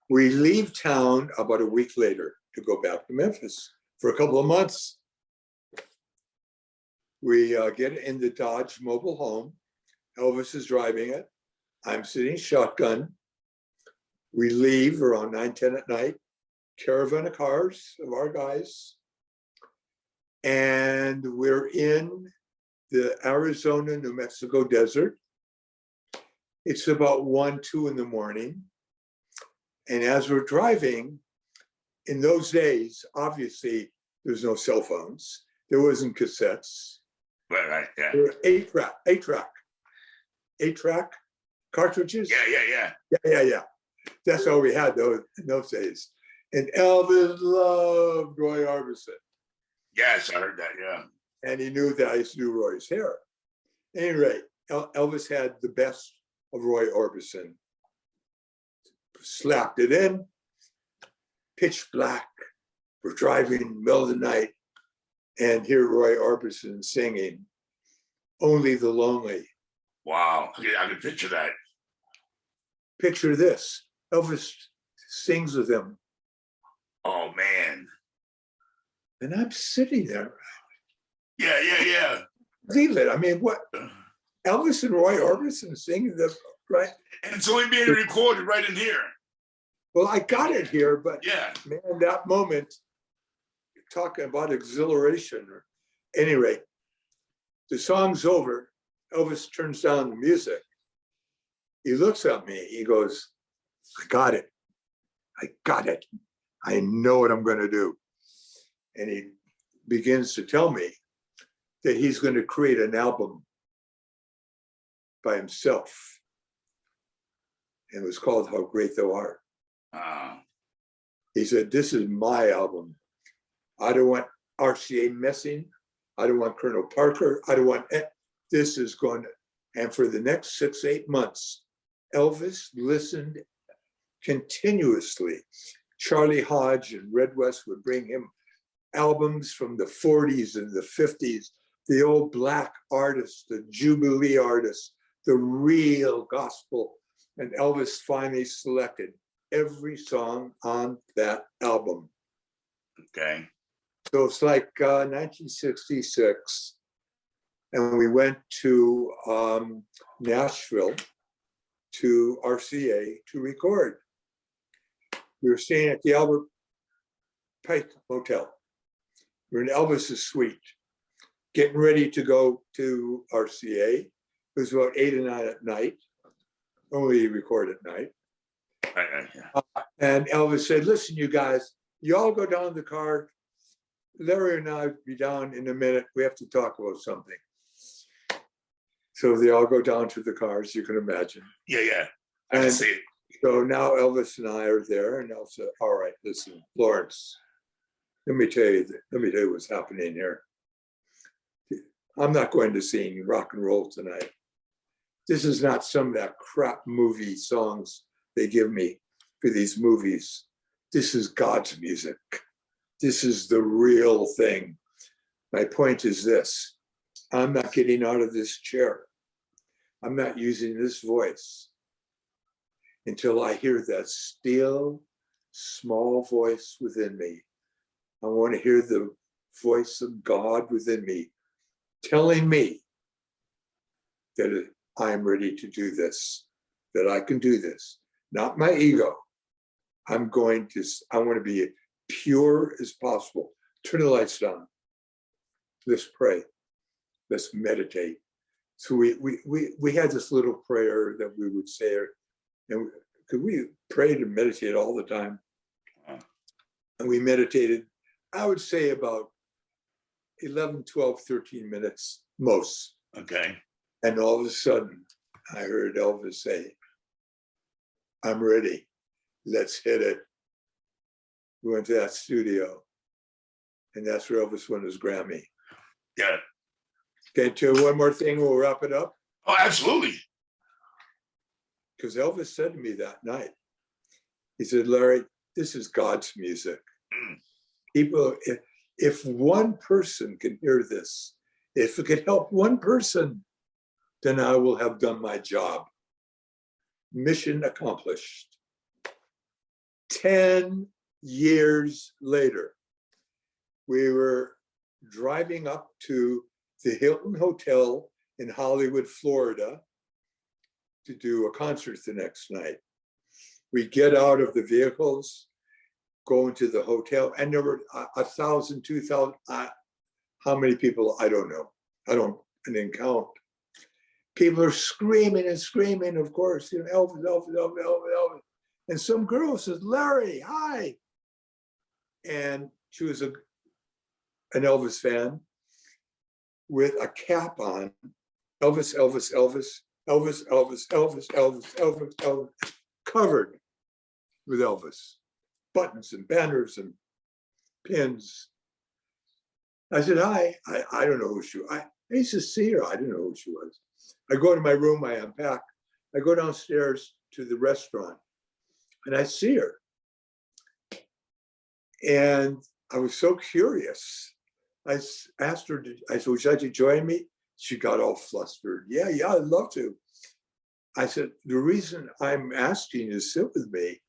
[SPEAKER 5] We leave town about a week later to go back to Memphis for a couple of months. We get in the Dodge mobile home. Elvis is driving it. I'm sitting shotgun. We leave around 9:10 at night, caravan of cars of our guys. And we're in the Arizona, New Mexico desert. It's about 1, 2 in the morning. And as we're driving, in those days, obviously, there's no cell phones. There wasn't cassettes.
[SPEAKER 4] Right, yeah.
[SPEAKER 5] There were eight-track cartridges.
[SPEAKER 4] Yeah.
[SPEAKER 5] That's all we had in those days. And Elvis loved Roy Orbison.
[SPEAKER 4] Yes, I heard that, yeah.
[SPEAKER 5] And he knew that I used to do Roy's hair. At any rate, Elvis had the best of Roy Orbison. Slapped it in, pitch black. We're driving in the middle of the night and hear Roy Orbison singing Only the Lonely.
[SPEAKER 4] Wow, I can picture that.
[SPEAKER 5] Picture this. Elvis sings with him.
[SPEAKER 4] Oh, man.
[SPEAKER 5] And I'm sitting there.
[SPEAKER 4] Yeah.
[SPEAKER 5] Believe it. I mean, what? Elvis and Roy Orbison singing the right?
[SPEAKER 4] And it's only being recorded right in here.
[SPEAKER 5] Well, I got it here, but
[SPEAKER 4] Yeah.
[SPEAKER 5] man, that moment, talking about exhilaration. At any rate, the song's over. Elvis turns down the music. He looks at me. He goes, I got it. I know what I'm going to do. And he begins to tell me that he's going to create an album by himself. And it was called How Great Thou Art. He said, this is my album. I don't want RCA messing. I don't want Colonel Parker. I don't want, this is going to, and for the next 6, 8 months, Elvis listened continuously. Charlie Hodge and Red West would bring him albums from the 40s and the 50s, the old black artists, the Jubilee artists, the real gospel. And Elvis finally selected every song on that album.
[SPEAKER 4] Okay.
[SPEAKER 5] So it's like 1966. And we went to Nashville to RCA to record. We were staying at the Albert Pike Motel. We were in Elvis's suite, getting ready to go to RCA. It was about 8 or 9 at night. Only record at night. And Elvis said, listen, you guys, you all go down to the car. Larry and I will be down in a minute. We have to talk about something. So they all go down to the cars, you can imagine.
[SPEAKER 4] Yeah. I can see it.
[SPEAKER 5] So now Elvis and I are there, and Elvis said, all right, listen, Lawrence, let me tell you what's happening here. I'm not going to sing rock and roll tonight. This is not some of that crap movie songs they give me for these movies. This is God's music. This is the real thing. My point is this. I'm not getting out of this chair. I'm not using this voice until I hear that still, small voice within me. I want to hear the voice of God within me telling me that I'm ready to do this, that I can do this. Not my ego. I want to be pure as possible. turn the lights down. Let's pray. Let's meditate. So we had this little prayer that we would say, and we prayed and meditated all the time. And we meditated, I would say about 11, 12, 13 minutes most.
[SPEAKER 4] Okay.
[SPEAKER 5] And all of a sudden, I heard Elvis say, I'm ready. Let's hit it. We went to that studio. And that's where Elvis won his Grammy.
[SPEAKER 4] Yeah.
[SPEAKER 5] Can I tell you one more thing? We'll wrap it up.
[SPEAKER 4] Oh, absolutely.
[SPEAKER 5] Because Elvis said to me that night, he said, Larry, this is God's music. People, if one person can hear this, if it could help one person, then I will have done my job. Mission accomplished. 10 years later, we were driving up to the Hilton Hotel in Hollywood, Florida, to do a concert the next night. We get out of the vehicles, go into the hotel, and there were 1,000, 2,000, how many people, I don't know. I didn't count. People are screaming and screaming, of course, Elvis, Elvis, Elvis, Elvis, Elvis. And some girl says, Larry, hi. And she was an Elvis fan with a cap on. Elvis, Elvis, Elvis, Elvis, Elvis, Elvis, Elvis, Elvis, Elvis, covered with Elvis. Buttons and banners and pins. I said, hi. I don't know who she was. I used to see her. I didn't know who she was. I go to my room, I unpack. I go downstairs to the restaurant and I see her. And I was so curious. I asked her, I said, would you like to join me? She got all flustered. Yeah, I'd love to. I said, the reason I'm asking you to sit with me,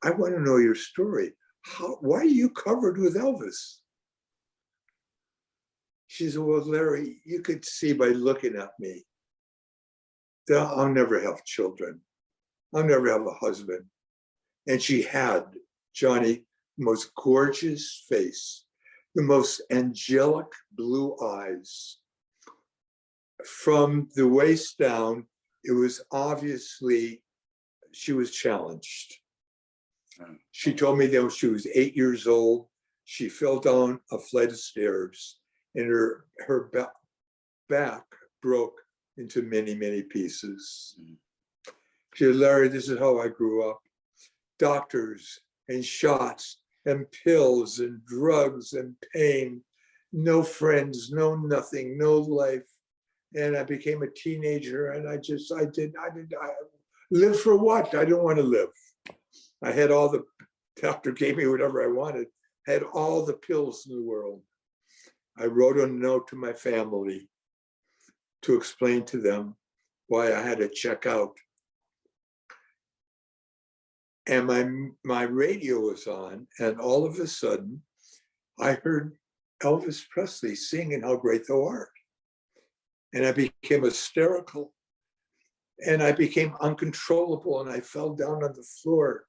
[SPEAKER 5] I want to know your story. Why are you covered with Elvis? She said, well, Larry, you could see by looking at me that I'll never have children. I'll never have a husband. And she had, Johnny, the most gorgeous face, the most angelic blue eyes. From the waist down, it was obviously, she was challenged. She told me that when she was 8 years old, she fell down a flight of stairs and her back broke into many, many pieces. She said, Larry, this is how I grew up. Doctors and shots and pills and drugs and pain, no friends, no nothing, no life. And I became a teenager and I live for what? I didn't want to live. I had all the, doctor gave me whatever I wanted. I had all the pills in the world. I wrote a note to my family to explain to them why I had to check out. And my radio was on, and all of a sudden, I heard Elvis Presley singing How Great Thou Art. And I became hysterical, and I became uncontrollable, and I fell down on the floor.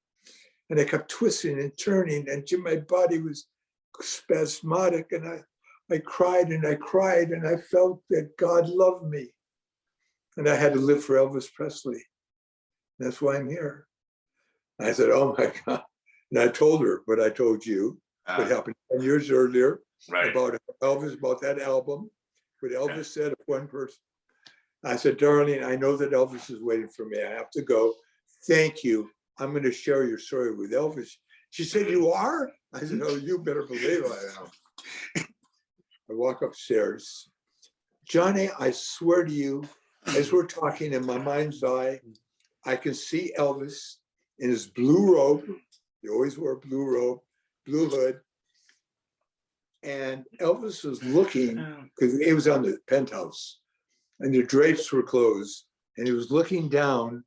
[SPEAKER 5] And I kept twisting and turning, and my body was spasmodic, and I cried and I cried, and I felt that God loved me. And I had to live for Elvis Presley. That's why I'm here. And I said, oh my God. And I told her what I told you, what happened 10 years earlier, about Elvis, about that album, what Elvis said of one person. I said, darling, I know that Elvis is waiting for me. I have to go. Thank you. I'm going to share your story with Elvis. She said, you are? I said, oh, you better believe I am. I walk upstairs. Johnny, I swear to you, as we're talking in my mind's eye, I can see Elvis in his blue robe. He always wore a blue robe, blue hood. And Elvis was looking, because he was on the penthouse, and the drapes were closed. And he was looking down,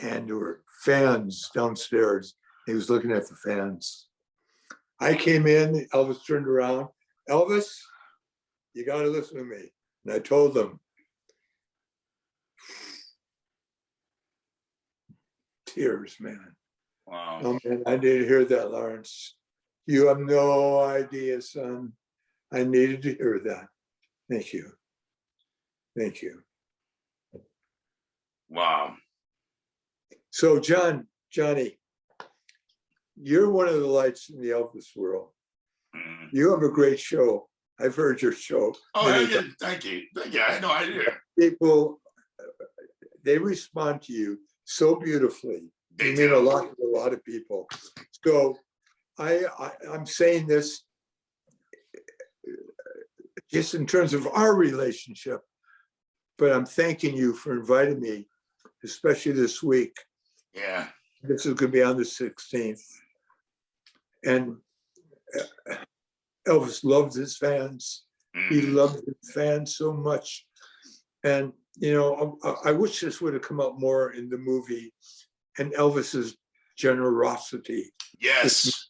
[SPEAKER 5] and there were fans downstairs. He was looking at the fans. I came in, Elvis turned around. Elvis, you got to listen to me. And I told them, tears, man.
[SPEAKER 4] Wow.
[SPEAKER 5] Oh, man, I didn't hear that, Lawrence. You have no idea, son. I needed to hear that. Thank you. Thank you.
[SPEAKER 4] Wow.
[SPEAKER 5] So, Johnny, you're one of the lights in the Elvis world.
[SPEAKER 4] Mm.
[SPEAKER 5] You have a great show. I've heard your show.
[SPEAKER 4] Oh,
[SPEAKER 5] many
[SPEAKER 4] thank you. Thank you. I had no idea.
[SPEAKER 5] People, they respond to you so beautifully.
[SPEAKER 4] They
[SPEAKER 5] You mean
[SPEAKER 4] do.
[SPEAKER 5] a lot to a lot of people. So I'm saying this just in terms of our relationship, but I'm thanking you for inviting me, especially this week.
[SPEAKER 4] Yeah.
[SPEAKER 5] This is going to be on the 16th. And Elvis loved his fans. He
[SPEAKER 4] Mhm.
[SPEAKER 5] loved his fans so much. And, you know, I wish this would have come out more in the movie, and Elvis's generosity.
[SPEAKER 4] Yes.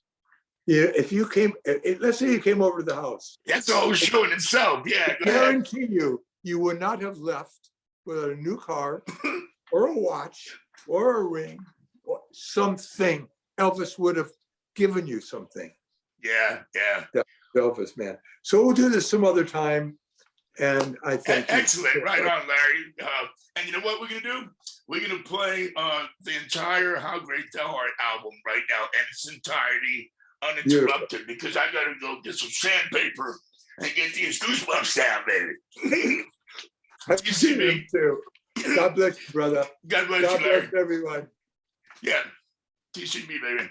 [SPEAKER 5] Yeah, if you came, let's say you came over to the house,
[SPEAKER 4] That's a whole show in itself. Yeah.
[SPEAKER 5] I
[SPEAKER 4] Go ahead.
[SPEAKER 5] guarantee you would not have left without a new car or a watch or a ring or something. Elvis would have given you something.
[SPEAKER 4] Yeah. Yeah.
[SPEAKER 5] Elvis, man. So we'll do this some other time. And I thank you.
[SPEAKER 4] Excellent. Right on, Larry. And you know what we're going to do? We're going to play the entire How Great Thou Art album right now in its entirety, uninterrupted, because I got to go get some sandpaper and get these goosebumps down, baby.
[SPEAKER 5] I
[SPEAKER 4] You see me?
[SPEAKER 5] him too. God bless you, brother.
[SPEAKER 4] God bless
[SPEAKER 5] God
[SPEAKER 4] you, Larry.
[SPEAKER 5] bless everyone.
[SPEAKER 4] Yeah. You see me, baby.